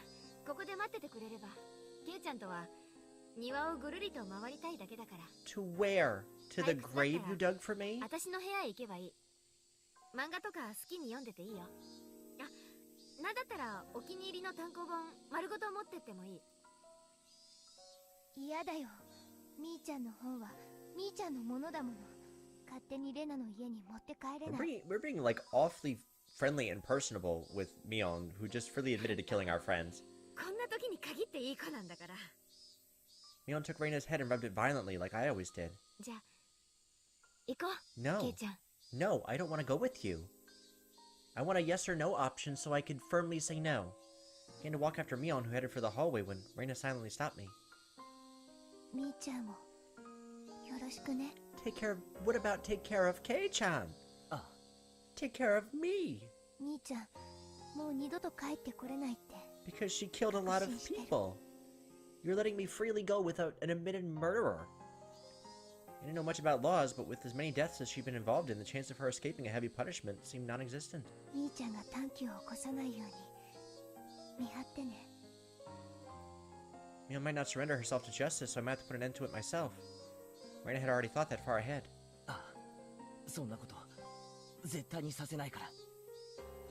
ここで待っててくれれば。ケイちゃんとは庭をぐるりと回りたいだけだから。 To where? To the grave you dug for me? 私の部屋へ行けばいい。漫画とか好きに読んでていいよ。あ、なんだったらお気に入りの単行本丸ごと持ってってもいい。嫌だよ。みーちゃんの本はみーちゃんのものだもの。勝手にレナの家に持って帰れない。 We're being like awfully friendly and personable with Mion, who just freely admitted to killing our friends. こんな時に限っていい子なんだから。 Mion took Reina's head and rubbed it violently like I always did. じゃあ行こう。 No. ケイちゃん。 No, I don't want to go with you. I want a yes or no option so I can firmly say no. I began to walk after Mion, who headed for the hallway when Reina silently stopped me. みーちゃんをよろしくね。 What about take care of Kei-chan? Take care of me. みーちゃん、もう二度と帰ってこれないって。 Because she killed a lot of people. You're letting me freely go without an admitted murderer. I didn't know much about laws, but with as many deaths as she'd been involved in, the chance of her escaping a heavy punishment seemed non-existent. みーちゃんが短気を起こさないように見張ってね。 Mion might not surrender herself to justice, so I might have to put an end to it myself. Rena had already thought that far ahead. ああ、そんなこと絶対にさせないから。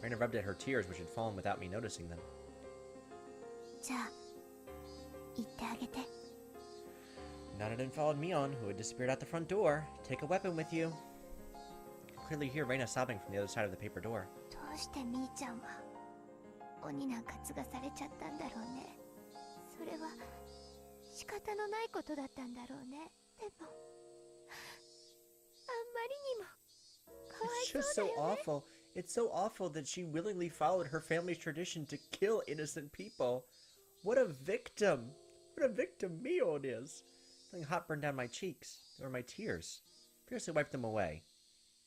Rena rubbed at her tears, which had fallen without me noticing them. じゃあ行ってあげて。 Nodded and followed Mion, who had disappeared out the front door. Take a weapon with you. I could clearly hear Rena sobbing from the other side of the paper door. どうしてみーちゃんは鬼なんか継がされちゃったんだろうね。それは仕方のないことだったんだろうね。でもあんまりにもかわい It's そう just だ so よね。 awful. It's so awful that she willingly followed her family's tradition to kill innocent people. What a victim! What a victim Mion is! Something hot burned down my cheeks. They were my tears. I fiercely wiped them away.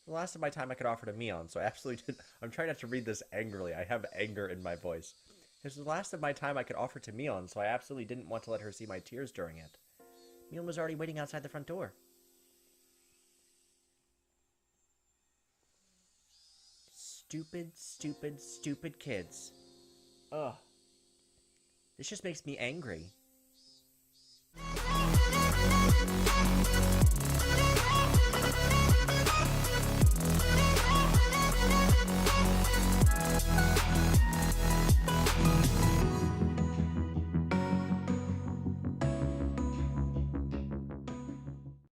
The last of my time I could offer to Mion, so I absolutely did. I'm trying not to read this angrily. I have anger in my voice. It was the last of my time I could offer to Mion, so I absolutely didn't want to let her see my tears during it. Mion was already waiting outside the front door. Stupid, stupid, stupid kids. Ugh. This just makes me angry.